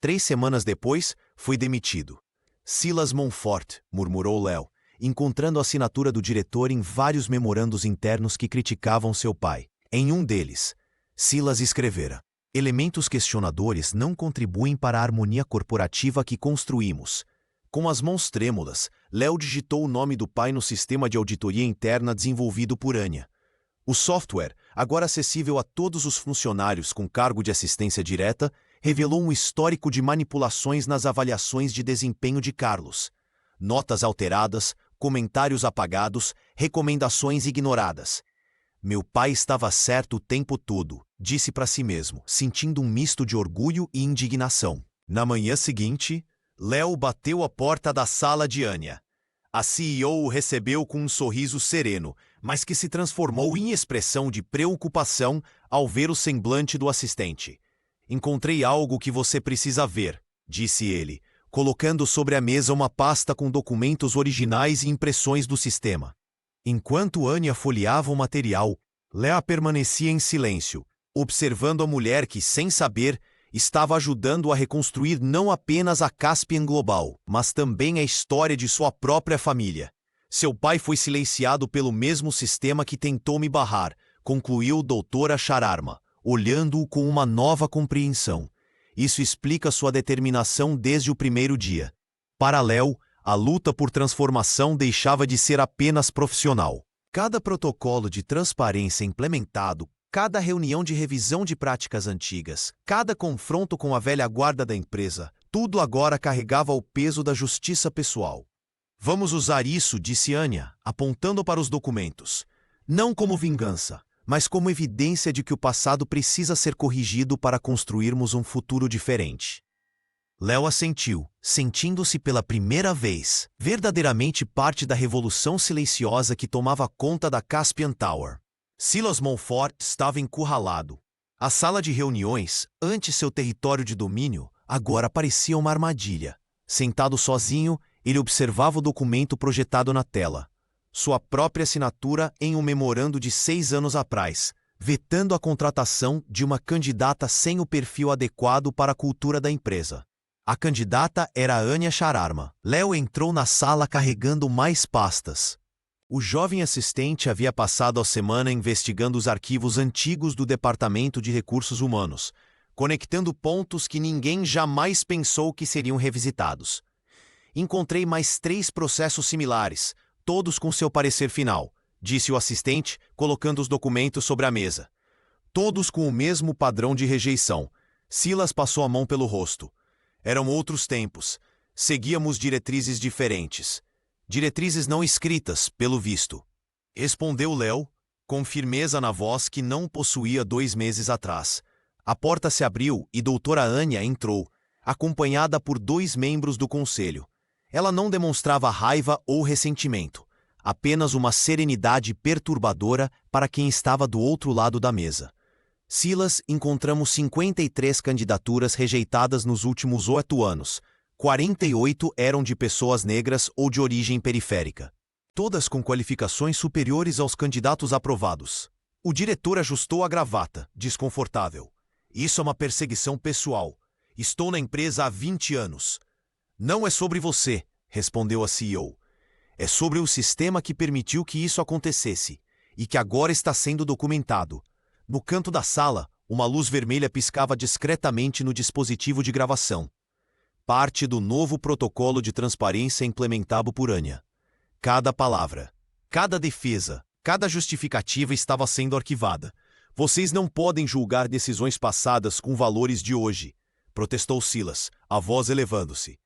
3 semanas depois, foi demitido. Silas Montfort, murmurou Léo, encontrando a assinatura do diretor em vários memorandos internos que criticavam seu pai. Em um deles, Silas escrevera: elementos questionadores não contribuem para a harmonia corporativa que construímos. Com as mãos trêmulas, Léo digitou o nome do pai no sistema de auditoria interna desenvolvido por Anya. O software, agora acessível a todos os funcionários com cargo de assistência direta, revelou um histórico de manipulações nas avaliações de desempenho de Carlos. Notas alteradas, comentários apagados, recomendações ignoradas. Meu pai estava certo o tempo todo, disse para si mesmo, sentindo um misto de orgulho e indignação. Na manhã seguinte, Léo bateu à porta da sala de Anya. A CEO o recebeu com um sorriso sereno, mas que se transformou em expressão de preocupação ao ver o semblante do assistente. Encontrei algo que você precisa ver, disse ele, colocando sobre a mesa uma pasta com documentos originais e impressões do sistema. Enquanto Anya folheava o material, Léo permanecia em silêncio, observando a mulher que, sem saber, estava ajudando a reconstruir não apenas a Caspian Global, mas também a história de sua própria família. Seu pai foi silenciado pelo mesmo sistema que tentou me barrar, concluiu doutora Sharma, olhando-o com uma nova compreensão. Isso explica sua determinação desde o primeiro dia. Para Léo, a luta por transformação deixava de ser apenas profissional. Cada protocolo de transparência implementado, cada reunião de revisão de práticas antigas, cada confronto com a velha guarda da empresa, tudo agora carregava o peso da justiça pessoal. Vamos usar isso, disse Anya, apontando para os documentos. Não como vingança, mas como evidência de que o passado precisa ser corrigido para construirmos um futuro diferente. Léo assentiu, sentindo-se pela primeira vez verdadeiramente parte da revolução silenciosa que tomava conta da Caspian Tower. Silas Montfort estava encurralado. A sala de reuniões, antes seu território de domínio, agora parecia uma armadilha. Sentado sozinho, ele observava o documento projetado na tela. Sua própria assinatura em um memorando de 6 anos atrás, vetando a contratação de uma candidata sem o perfil adequado para a cultura da empresa. A candidata era Anya Sharma. Léo entrou na sala carregando mais pastas. O jovem assistente havia passado a semana investigando os arquivos antigos do Departamento de Recursos Humanos, conectando pontos que ninguém jamais pensou que seriam revisitados. Encontrei mais 3 processos similares, todos com seu parecer final, disse o assistente, colocando os documentos sobre a mesa. Todos com o mesmo padrão de rejeição. Silas passou a mão pelo rosto. Eram outros tempos. Seguíamos diretrizes diferentes. Diretrizes não escritas, pelo visto. Respondeu Léo, com firmeza na voz que não possuía 2 meses atrás. A porta se abriu e doutora Anya entrou, acompanhada por 2 membros do conselho. Ela não demonstrava raiva ou ressentimento, apenas uma serenidade perturbadora para quem estava do outro lado da mesa. Silas, encontramos 53 candidaturas rejeitadas nos últimos 8 anos. 48 eram de pessoas negras ou de origem periférica. Todas com qualificações superiores aos candidatos aprovados. O diretor ajustou a gravata, desconfortável. Isso é uma perseguição pessoal. Estou na empresa há 20 anos. Não é sobre você, respondeu a CEO. É sobre o sistema que permitiu que isso acontecesse e que agora está sendo documentado. No canto da sala, uma luz vermelha piscava discretamente no dispositivo de gravação. Parte do novo protocolo de transparência implementado por Anya. Cada palavra, cada defesa, cada justificativa estava sendo arquivada. Vocês não podem julgar decisões passadas com valores de hoje, protestou Silas, a voz elevando-se.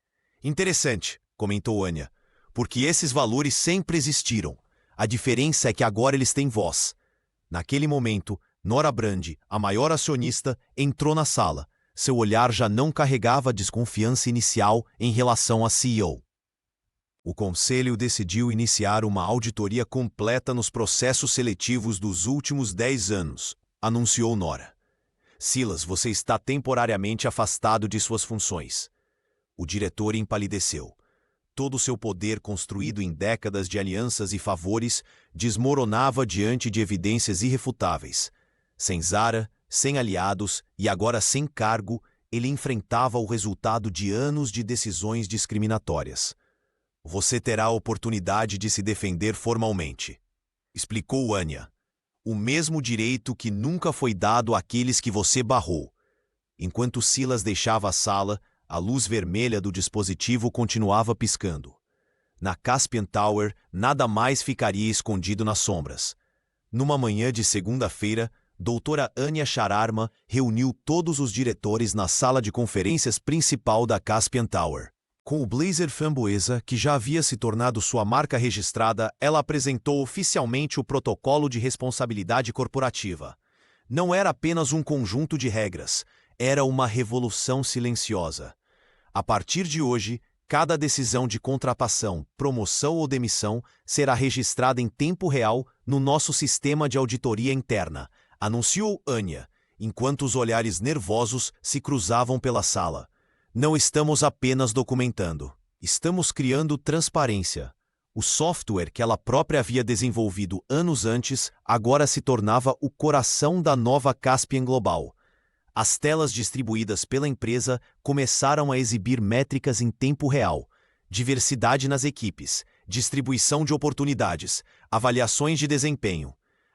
Interessante, comentou Anya, porque esses valores sempre existiram. A diferença é que agora eles têm voz. Naquele momento, Nora Brand, a maior acionista, entrou na sala. Seu olhar já não carregava a desconfiança inicial em relação à CEO. O conselho decidiu iniciar uma auditoria completa nos processos seletivos dos últimos 10 anos, anunciou Nora. Silas, você está temporariamente afastado de suas funções. O diretor empalideceu. Todo o seu poder construído em décadas de alianças e favores desmoronava diante de evidências irrefutáveis. Sem Zara, sem aliados e agora sem cargo, ele enfrentava o resultado de anos de decisões discriminatórias. Você terá a oportunidade de se defender formalmente, explicou Anya. O mesmo direito que nunca foi dado àqueles que você barrou. Enquanto Silas deixava a sala, a luz vermelha do dispositivo continuava piscando. Na Caspian Tower, nada mais ficaria escondido nas sombras. Numa manhã de segunda-feira, doutora Anya Sharma reuniu todos os diretores na sala de conferências principal da Caspian Tower. Com o blazer framboesa, que já havia se tornado sua marca registrada, ela apresentou oficialmente o protocolo de responsabilidade corporativa. Não era apenas um conjunto de regras, era uma revolução silenciosa. A partir de hoje, cada decisão de contratação, promoção ou demissão será registrada em tempo real no nosso sistema de auditoria interna, anunciou Anya, enquanto os olhares nervosos se cruzavam pela sala. Não estamos apenas documentando, estamos criando transparência. O software que ela própria havia desenvolvido anos antes agora se tornava o coração da nova Caspian Global. As telas distribuídas pela empresa começaram a exibir métricas em tempo real: diversidade nas equipes, distribuição de oportunidades, avaliações de desempenho.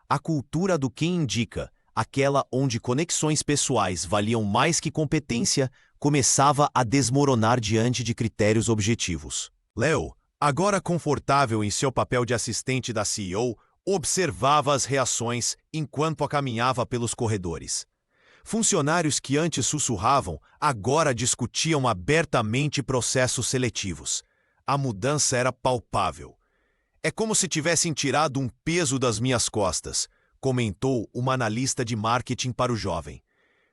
A cultura do quem indica, aquela onde conexões pessoais valiam mais que competência, começava a desmoronar diante de critérios objetivos. Léo, agora confortável em seu papel de assistente da CEO, observava as reações enquanto a caminhava pelos corredores. Funcionários que antes sussurravam, agora discutiam abertamente processos seletivos. A mudança era palpável. É como se tivessem tirado um peso das minhas costas, comentou uma analista de marketing para o jovem.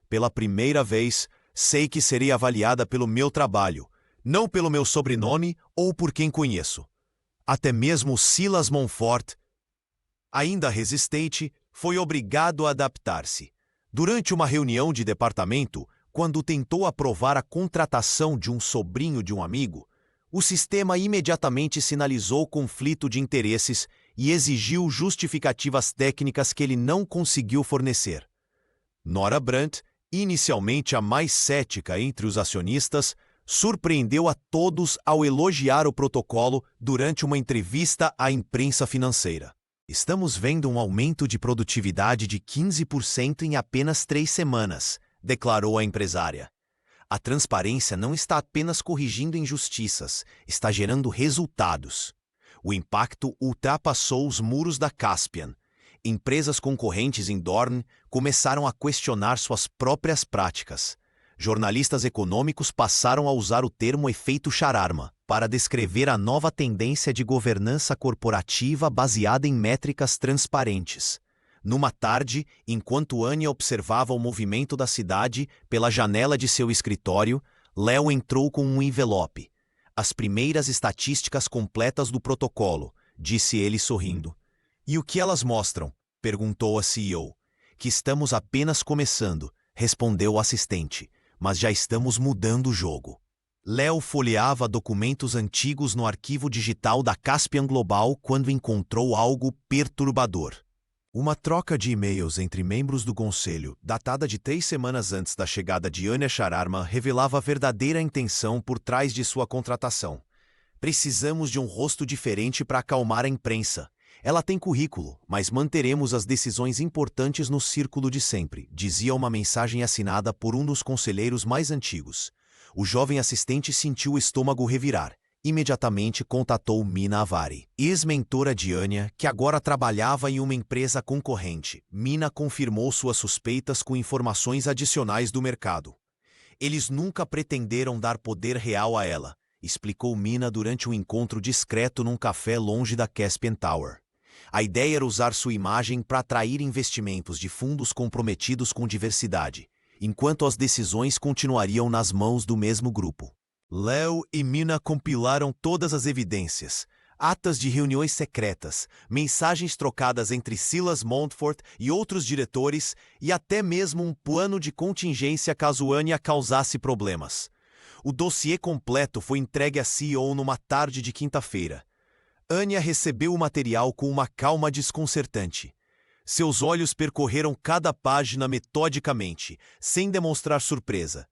Pela primeira vez, sei que serei avaliada pelo meu trabalho, não pelo meu sobrenome ou por quem conheço. Até mesmo Silas Monfort, ainda resistente, foi obrigado a adaptar-se. Durante uma reunião de departamento, quando tentou aprovar a contratação de um sobrinho de um amigo, o sistema imediatamente sinalizou conflito de interesses e exigiu justificativas técnicas que ele não conseguiu fornecer. Nora Brandt, inicialmente a mais cética entre os acionistas, surpreendeu a todos ao elogiar o protocolo durante uma entrevista à imprensa financeira. Estamos vendo um aumento de produtividade de 15% em apenas 3 semanas, declarou a empresária. A transparência não está apenas corrigindo injustiças, está gerando resultados. O impacto ultrapassou os muros da Caspian. Empresas concorrentes em Dorn começaram a questionar suas próprias práticas. Jornalistas econômicos passaram a usar o termo efeito Sharma para descrever a nova tendência de governança corporativa baseada em métricas transparentes. Numa tarde, enquanto Anya observava o movimento da cidade pela janela de seu escritório, Leo entrou com um envelope. As primeiras estatísticas completas do protocolo, disse ele sorrindo. E o que elas mostram? Perguntou a CEO. Que estamos apenas começando, respondeu o assistente, mas já estamos mudando o jogo. Leo folheava documentos antigos no arquivo digital da Caspian Global quando encontrou algo perturbador. Uma troca de e-mails entre membros do conselho, datada de 3 semanas antes da chegada de Anya Sharma, revelava a verdadeira intenção por trás de sua contratação. Precisamos de um rosto diferente para acalmar a imprensa. Ela tem currículo, mas manteremos as decisões importantes no círculo de sempre, dizia uma mensagem assinada por um dos conselheiros mais antigos. O jovem assistente sentiu o estômago revirar. Imediatamente contatou Mina Avari, ex-mentora de Anya, que agora trabalhava em uma empresa concorrente. Mina confirmou suas suspeitas com informações adicionais do mercado. Eles nunca pretenderam dar poder real a ela, explicou Mina durante um encontro discreto num café longe da Caspian Tower. A ideia era usar sua imagem para atrair investimentos de fundos comprometidos com diversidade, enquanto as decisões continuariam nas mãos do mesmo grupo. Leo e Mina compilaram todas as evidências, atas de reuniões secretas, mensagens trocadas entre Silas Montfort e outros diretores e até mesmo um plano de contingência caso Anya causasse problemas. O dossiê completo foi entregue à CEO numa tarde de quinta-feira. Anya recebeu o material com uma calma desconcertante. Seus olhos percorreram cada página metodicamente, sem demonstrar surpresa.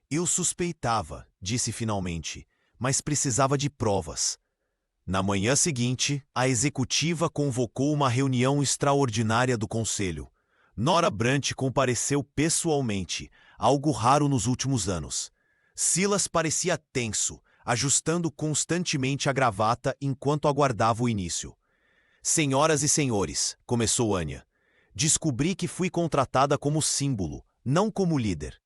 Eu suspeitava, disse finalmente, mas precisava de provas. Na manhã seguinte, a executiva convocou uma reunião extraordinária do conselho. Nora Brandt compareceu pessoalmente, algo raro nos últimos anos. Silas parecia tenso, ajustando constantemente a gravata enquanto aguardava o início. Senhoras e senhores, começou Anya, descobri que fui contratada como símbolo, não como líder.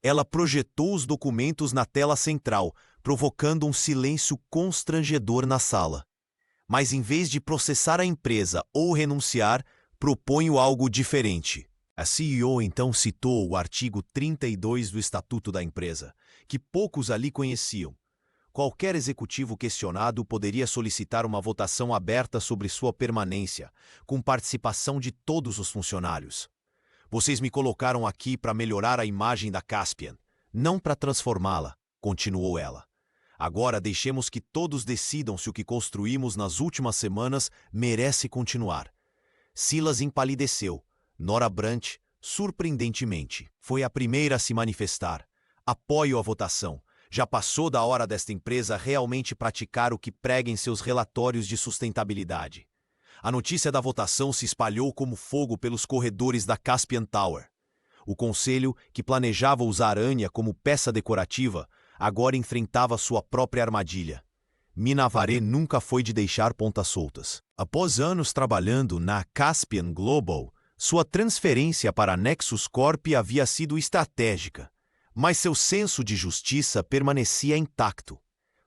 Ela projetou os documentos na tela central, provocando um silêncio constrangedor na sala. Mas em vez de processar a empresa ou renunciar, proponho algo diferente. A CEO então citou o artigo 32 do Estatuto da empresa, que poucos ali conheciam. Qualquer executivo questionado poderia solicitar uma votação aberta sobre sua permanência, com participação de todos os funcionários. Vocês me colocaram aqui para melhorar a imagem da Caspian, não para transformá-la, continuou ela. Agora deixemos que todos decidam se o que construímos nas últimas semanas merece continuar. Silas empalideceu. Nora Brandt, surpreendentemente, foi a primeira a se manifestar. Apoio a votação. Já passou da hora desta empresa realmente praticar o que prega em seus relatórios de sustentabilidade. A notícia da votação se espalhou como fogo pelos corredores da Caspian Tower. O conselho, que planejava usar Anya como peça decorativa, agora enfrentava sua própria armadilha. Mina Avari nunca foi de deixar pontas soltas. Após anos trabalhando na Caspian Global, sua transferência para a Nexus Corp havia sido estratégica, mas seu senso de justiça permanecia intacto.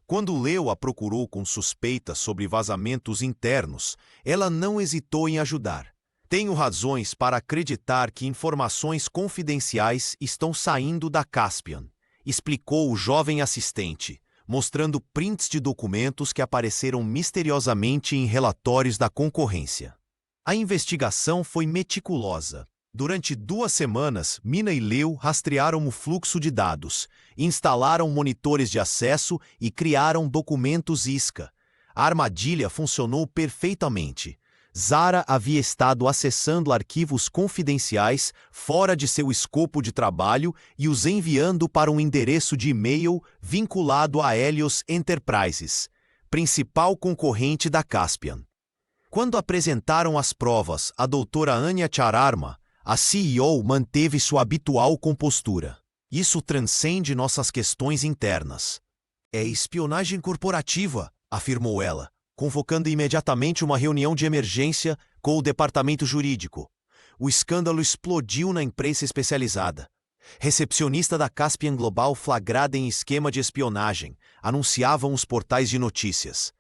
Quando Leo a procurou com suspeitas sobre vazamentos internos, ela não hesitou em ajudar. Tenho razões para acreditar que informações confidenciais estão saindo da Caspian, explicou o jovem assistente, mostrando prints de documentos que apareceram misteriosamente em relatórios da concorrência. A investigação foi meticulosa. Durante 2 semanas, Mina e Leo rastrearam o fluxo de dados, instalaram monitores de acesso e criaram documentos ISCA. A armadilha funcionou perfeitamente. Zara havia estado acessando arquivos confidenciais fora de seu escopo de trabalho e os enviando para um endereço de e-mail vinculado a Helios Enterprises, principal concorrente da Caspian. Quando apresentaram as provas à doutora Anya Chararma, a CEO manteve sua habitual compostura. Isso transcende nossas questões internas. É espionagem corporativa, afirmou ela, convocando imediatamente uma reunião de emergência com o departamento jurídico. O escândalo explodiu na imprensa especializada. Recepcionista da Caspian Global flagrada em esquema de espionagem, anunciavam os portais de notícias.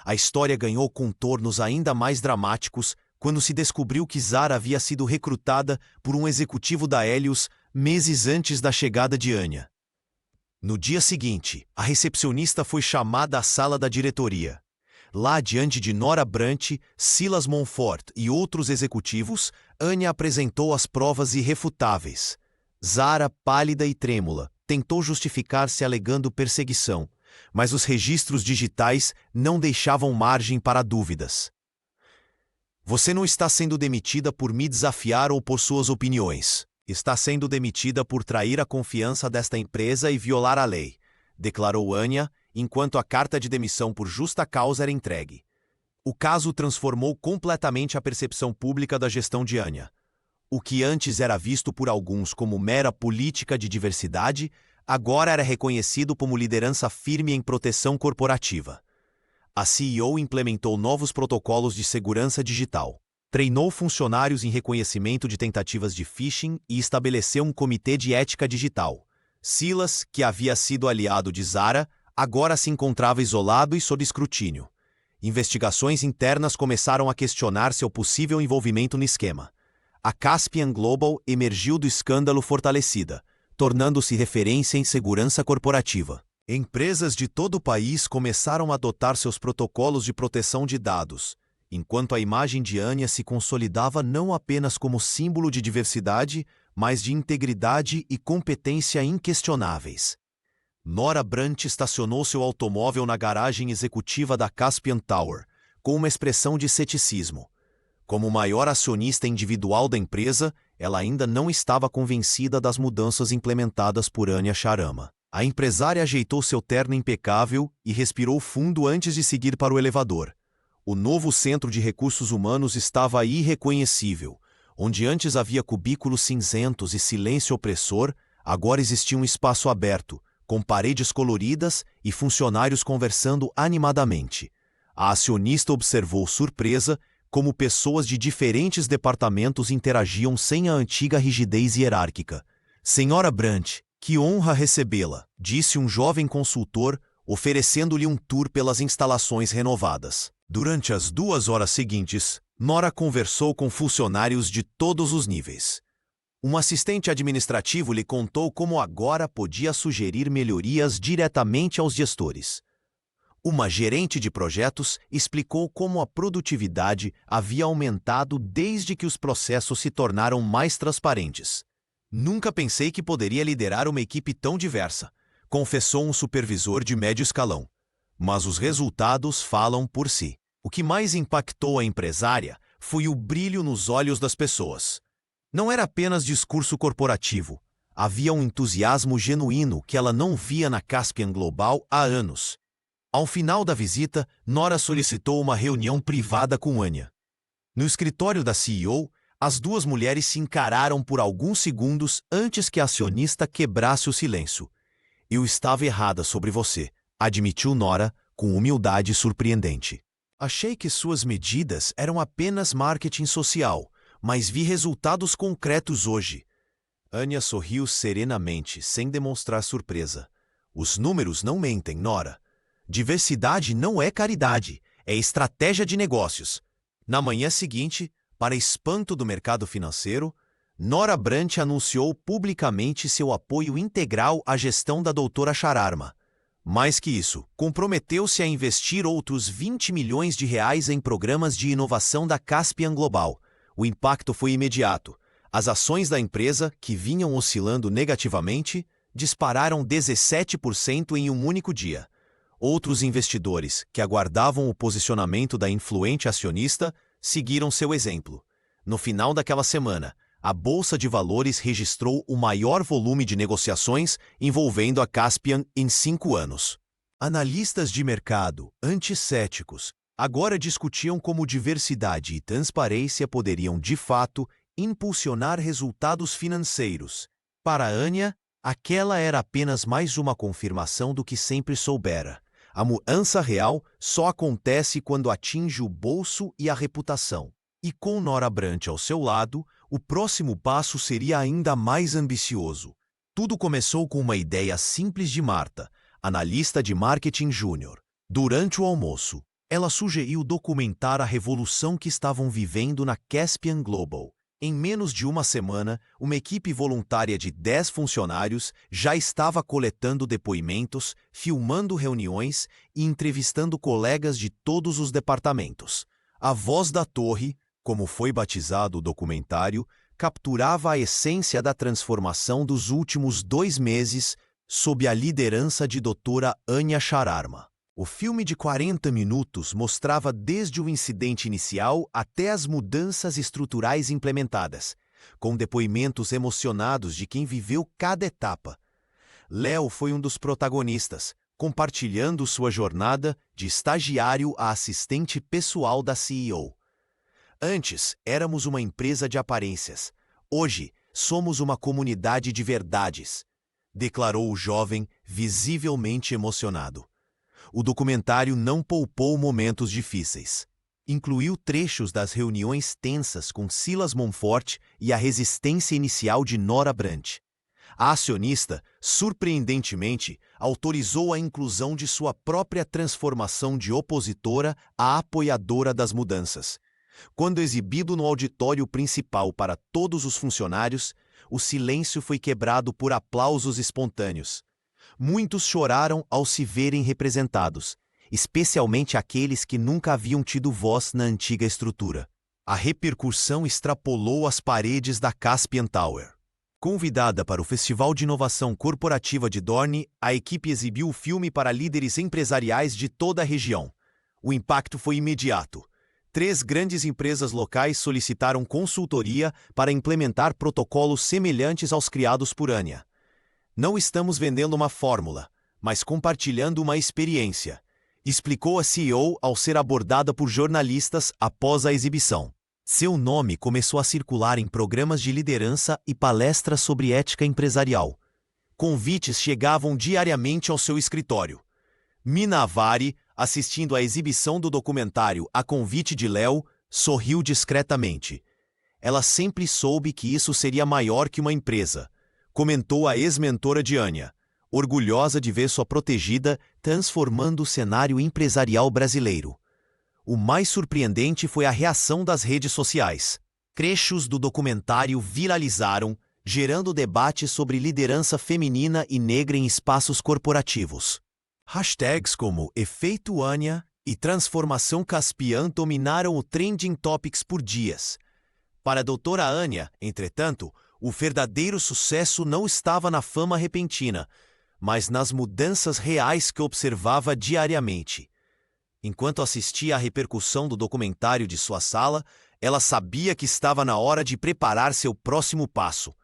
A história ganhou contornos ainda mais dramáticos quando se descobriu que Zara havia sido recrutada por um executivo da Helios meses antes da chegada de Anya. No dia seguinte, a recepcionista foi chamada à sala da diretoria. Lá, diante de Nora Brant, Silas Monfort e outros executivos, Anya apresentou as provas irrefutáveis. Zara, pálida e trêmula, tentou justificar-se alegando perseguição, mas os registros digitais não deixavam margem para dúvidas. Você não está sendo demitida por me desafiar ou por suas opiniões. Está sendo demitida por trair a confiança desta empresa e violar a lei, declarou Anya, enquanto a carta de demissão por justa causa era entregue. O caso transformou completamente a percepção pública da gestão de Anya. O que antes era visto por alguns como mera política de diversidade, agora era reconhecido como liderança firme em proteção corporativa. A CEO implementou novos protocolos de segurança digital, treinou funcionários em reconhecimento de tentativas de phishing e estabeleceu um comitê de ética digital. Silas, que havia sido aliado de Zara, agora se encontrava isolado e sob escrutínio. Investigações internas começaram a questionar seu possível envolvimento no esquema. A Caspian Global emergiu do escândalo fortalecida, tornando-se referência em segurança corporativa. Empresas de todo o país começaram a adotar seus protocolos de proteção de dados, enquanto a imagem de Anya se consolidava não apenas como símbolo de diversidade, mas de integridade e competência inquestionáveis. Nora Brant estacionou seu automóvel na garagem executiva da Caspian Tower, com uma expressão de ceticismo. Como maior acionista individual da empresa, ela ainda não estava convencida das mudanças implementadas por Anya Chararma. A empresária ajeitou seu terno impecável e respirou fundo antes de seguir para o elevador. O novo centro de recursos humanos estava irreconhecível. Onde antes havia cubículos cinzentos e silêncio opressor, agora existia um espaço aberto, com paredes coloridas e funcionários conversando animadamente. A acionista observou surpresa como pessoas de diferentes departamentos interagiam sem a antiga rigidez hierárquica. Senhora Brant, que honra recebê-la, disse um jovem consultor, oferecendo-lhe um tour pelas instalações renovadas. Durante as 2 horas seguintes, Nora conversou com funcionários de todos os níveis. Um assistente administrativo lhe contou como agora podia sugerir melhorias diretamente aos gestores. Uma gerente de projetos explicou como a produtividade havia aumentado desde que os processos se tornaram mais transparentes. Nunca pensei que poderia liderar uma equipe tão diversa, confessou um supervisor de médio escalão. Mas os resultados falam por si. O que mais impactou a empresária foi o brilho nos olhos das pessoas. Não era apenas discurso corporativo. Havia um entusiasmo genuíno que ela não via na Caspian Global há anos. Ao final da visita, Nora solicitou uma reunião privada com Anya. No escritório da CEO, as duas mulheres se encararam por alguns segundos antes que a acionista quebrasse o silêncio. Eu estava errada sobre você, admitiu Nora, com humildade surpreendente. Achei que suas medidas eram apenas marketing social, mas vi resultados concretos hoje. Anya sorriu serenamente, sem demonstrar surpresa. Os números não mentem, Nora. Diversidade não é caridade, é estratégia de negócios. Na manhã seguinte, para espanto do mercado financeiro, Nora Brant anunciou publicamente seu apoio integral à gestão da doutora Chararma. Mais que isso, comprometeu-se a investir outros 20 milhões de reais em programas de inovação da Caspian Global. O impacto foi imediato. As ações da empresa, que vinham oscilando negativamente, dispararam 17% em um único dia. Outros investidores, que aguardavam o posicionamento da influente acionista, seguiram seu exemplo. No final daquela semana, a Bolsa de Valores registrou o maior volume de negociações envolvendo a Caspian em 5 anos. Analistas de mercado, anticéticos, agora discutiam como diversidade e transparência poderiam, de fato, impulsionar resultados financeiros. Para Anya, aquela era apenas mais uma confirmação do que sempre soubera. A mudança real só acontece quando atinge o bolso e a reputação. E com Nora Brant ao seu lado, o próximo passo seria ainda mais ambicioso. Tudo começou com uma ideia simples de Marta, analista de marketing júnior. Durante o almoço, ela sugeriu documentar a revolução que estavam vivendo na Caspian Global. Em menos de uma semana, uma equipe voluntária de 10 funcionários já estava coletando depoimentos, filmando reuniões e entrevistando colegas de todos os departamentos. A Voz da Torre, como foi batizado o documentário, capturava a essência da transformação dos últimos 2 meses sob a liderança de Dra. Anya Sharma. O filme de 40 minutos mostrava desde o incidente inicial até as mudanças estruturais implementadas, com depoimentos emocionados de quem viveu cada etapa. Léo foi um dos protagonistas, compartilhando sua jornada de estagiário a assistente pessoal da CEO. Antes, éramos uma empresa de aparências. Hoje, somos uma comunidade de verdades, declarou o jovem, visivelmente emocionado. O documentário não poupou momentos difíceis. Incluiu trechos das reuniões tensas com Silas Monfort e a resistência inicial de Nora Brant. A acionista, surpreendentemente, autorizou a inclusão de sua própria transformação de opositora a apoiadora das mudanças. Quando exibido no auditório principal para todos os funcionários, o silêncio foi quebrado por aplausos espontâneos. Muitos choraram ao se verem representados, especialmente aqueles que nunca haviam tido voz na antiga estrutura. A repercussão extrapolou as paredes da Caspian Tower. Convidada para o Festival de Inovação Corporativa de Dorne, a equipe exibiu o filme para líderes empresariais de toda a região. O impacto foi imediato. 3 grandes empresas locais solicitaram consultoria para implementar protocolos semelhantes aos criados por Anya. Não estamos vendendo uma fórmula, mas compartilhando uma experiência, explicou a CEO ao ser abordada por jornalistas após a exibição. Seu nome começou a circular em programas de liderança e palestras sobre ética empresarial. Convites chegavam diariamente ao seu escritório. Mina Avari, assistindo à exibição do documentário a convite de Léo, sorriu discretamente. Ela sempre soube que isso seria maior que uma empresa, comentou a ex-mentora de Anya, orgulhosa de ver sua protegida transformando o cenário empresarial brasileiro. O mais surpreendente foi a reação das redes sociais. Trechos do documentário viralizaram, gerando debate sobre liderança feminina e negra em espaços corporativos. Hashtags como Efeito Anya e Transformação Caspian dominaram o Trending Topics por dias. Para a Dra. Anya, entretanto, o verdadeiro sucesso não estava na fama repentina, mas nas mudanças reais que observava diariamente. Enquanto assistia à repercussão do documentário de sua sala, ela sabia que estava na hora de preparar seu próximo passo.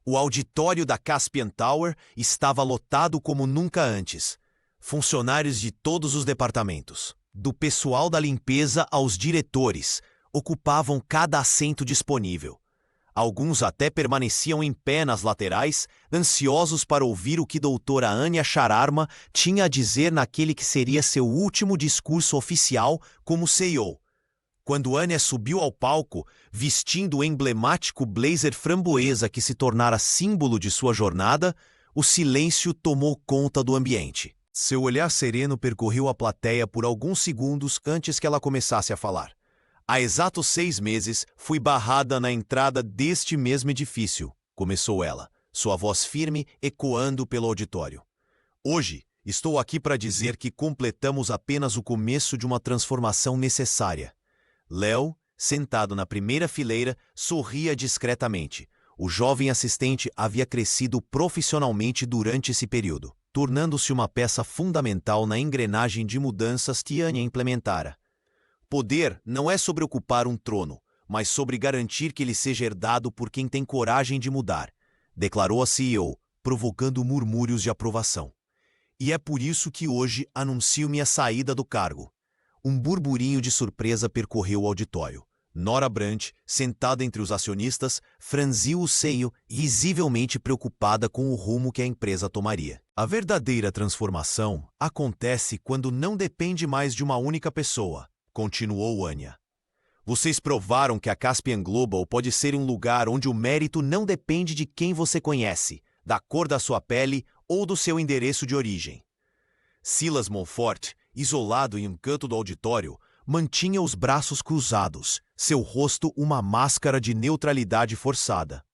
O auditório da Caspian Tower estava lotado como nunca antes. Funcionários de todos os departamentos, do pessoal da limpeza aos diretores, ocupavam cada assento disponível. Alguns até permaneciam em pé nas laterais, ansiosos para ouvir o que Dra. Anya Sharma tinha a dizer naquele que seria seu último discurso oficial como CEO. Quando Anya subiu ao palco, vestindo o emblemático blazer framboesa que se tornara símbolo de sua jornada, o silêncio tomou conta do ambiente. Seu olhar sereno percorreu a plateia por alguns segundos antes que ela começasse a falar. Há exatos 6 meses, fui barrada na entrada deste mesmo edifício, começou ela, sua voz firme ecoando pelo auditório. Hoje, estou aqui para dizer que completamos apenas o começo de uma transformação necessária. Léo, sentado na primeira fileira, sorria discretamente. O jovem assistente havia crescido profissionalmente durante esse período. tornando-se uma peça fundamental na engrenagem de mudanças que Anya implementara. Poder não é sobre ocupar um trono, mas sobre garantir que ele seja herdado por quem tem coragem de mudar, declarou a CEO, provocando murmúrios de aprovação. E é por isso que hoje anuncio minha saída do cargo. Um burburinho de surpresa percorreu o auditório. Nora Brandt, sentada entre os acionistas, franziu o seio, visivelmente preocupada com o rumo que a empresa tomaria. A verdadeira transformação acontece quando não depende mais de uma única pessoa, continuou Anya. Vocês provaram que a Caspian Global pode ser um lugar onde o mérito não depende de quem você conhece, da cor da sua pele ou do seu endereço de origem. Silas Monfort, isolado em um canto do auditório, mantinha os braços cruzados, seu rosto uma máscara de neutralidade forçada.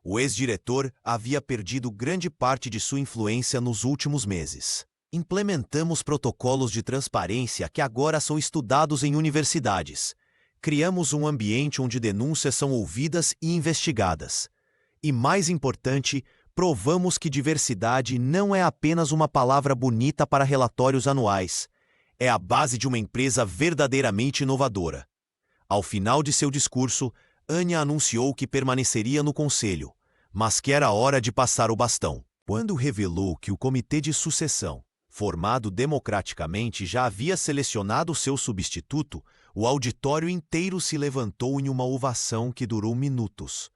O ex-diretor havia perdido grande parte de sua influência nos últimos meses. Implementamos protocolos de transparência que agora são estudados em universidades. Criamos um ambiente onde denúncias são ouvidas e investigadas. E, mais importante, provamos que diversidade não é apenas uma palavra bonita para relatórios anuais. É a base de uma empresa verdadeiramente inovadora. Ao final de seu discurso, Anya anunciou que permaneceria no conselho, mas que era hora de passar o bastão. Quando revelou que o comitê de sucessão, formado democraticamente, já havia selecionado seu substituto, o auditório inteiro se levantou em uma ovação que durou minutos.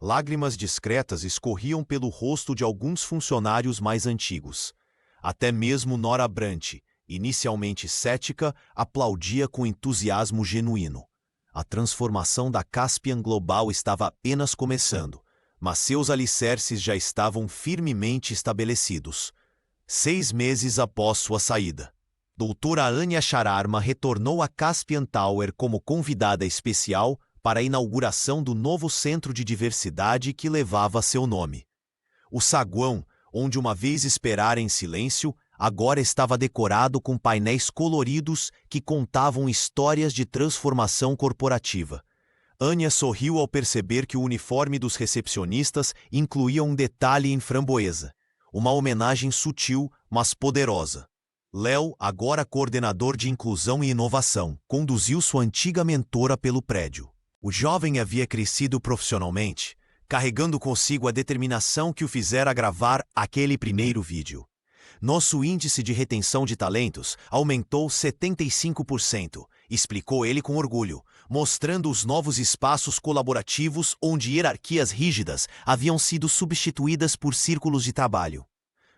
Lágrimas discretas escorriam pelo rosto de alguns funcionários mais antigos. Até mesmo Nora Brandt, inicialmente cética, aplaudia com entusiasmo genuíno. A transformação da Caspian Global estava apenas começando, mas seus alicerces já estavam firmemente estabelecidos. 6 meses após sua saída, doutora Anya Sharma retornou à Caspian Tower como convidada especial para a inauguração do novo centro de diversidade que levava seu nome. O saguão, onde uma vez esperara em silêncio, agora estava decorado com painéis coloridos que contavam histórias de transformação corporativa. Anya sorriu ao perceber que o uniforme dos recepcionistas incluía um detalhe em framboesa, uma homenagem sutil, mas poderosa. Léo, agora coordenador de inclusão e inovação, conduziu sua antiga mentora pelo prédio. O jovem havia crescido profissionalmente, carregando consigo a determinação que o fizera gravar aquele primeiro vídeo. Nosso índice de retenção de talentos aumentou 75%, explicou ele com orgulho, mostrando os novos espaços colaborativos onde hierarquias rígidas haviam sido substituídas por círculos de trabalho.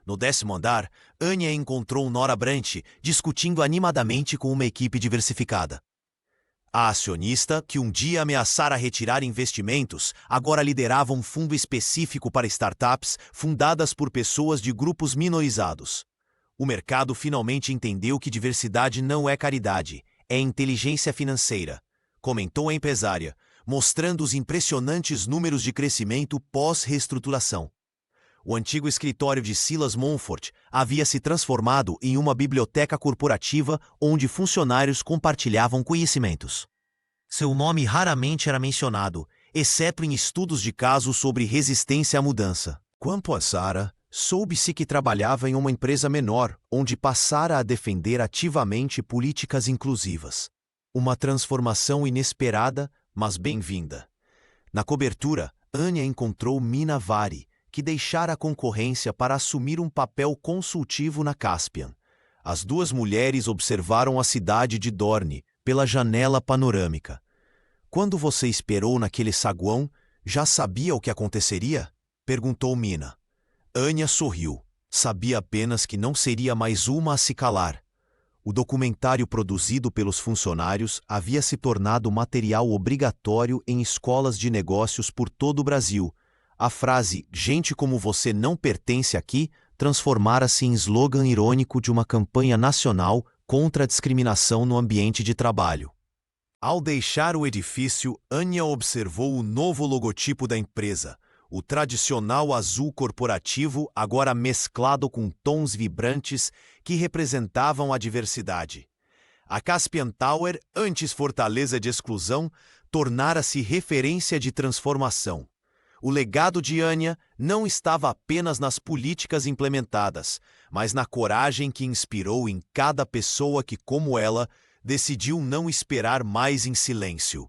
No 10º andar, Anya encontrou Nora Brandt discutindo animadamente com uma equipe diversificada. A acionista, que um dia ameaçara retirar investimentos, agora liderava um fundo específico para startups fundadas por pessoas de grupos minorizados. O mercado finalmente entendeu que diversidade não é caridade, é inteligência financeira, comentou a empresária, mostrando os impressionantes números de crescimento pós-reestruturação. O antigo escritório de Silas Monfort havia se transformado em uma biblioteca corporativa onde funcionários compartilhavam conhecimentos. Seu nome raramente era mencionado, exceto em estudos de caso sobre resistência à mudança. Quanto a Sarah, soube-se que trabalhava em uma empresa menor, onde passara a defender ativamente políticas inclusivas. Uma transformação inesperada, mas bem-vinda. Na cobertura, Anya encontrou Mina Vari, que deixara a concorrência para assumir um papel consultivo na Caspian. As duas mulheres observaram a cidade de Dorne pela janela panorâmica. Quando você esperou naquele saguão, já sabia o que aconteceria? Perguntou Mina. Anya sorriu. Sabia apenas que não seria mais uma a se calar. O documentário produzido pelos funcionários havia se tornado material obrigatório em escolas de negócios por todo o Brasil. A frase "gente como você não pertence aqui" transformara-se em slogan irônico de uma campanha nacional contra a discriminação no ambiente de trabalho. Ao deixar o edifício, Anya observou o novo logotipo da empresa, o tradicional azul corporativo agora mesclado com tons vibrantes que representavam a diversidade. A Caspian Tower, antes fortaleza de exclusão, tornara-se referência de transformação. O legado de Anya não estava apenas nas políticas implementadas, mas na coragem que inspirou em cada pessoa que, como ela, decidiu não esperar mais em silêncio.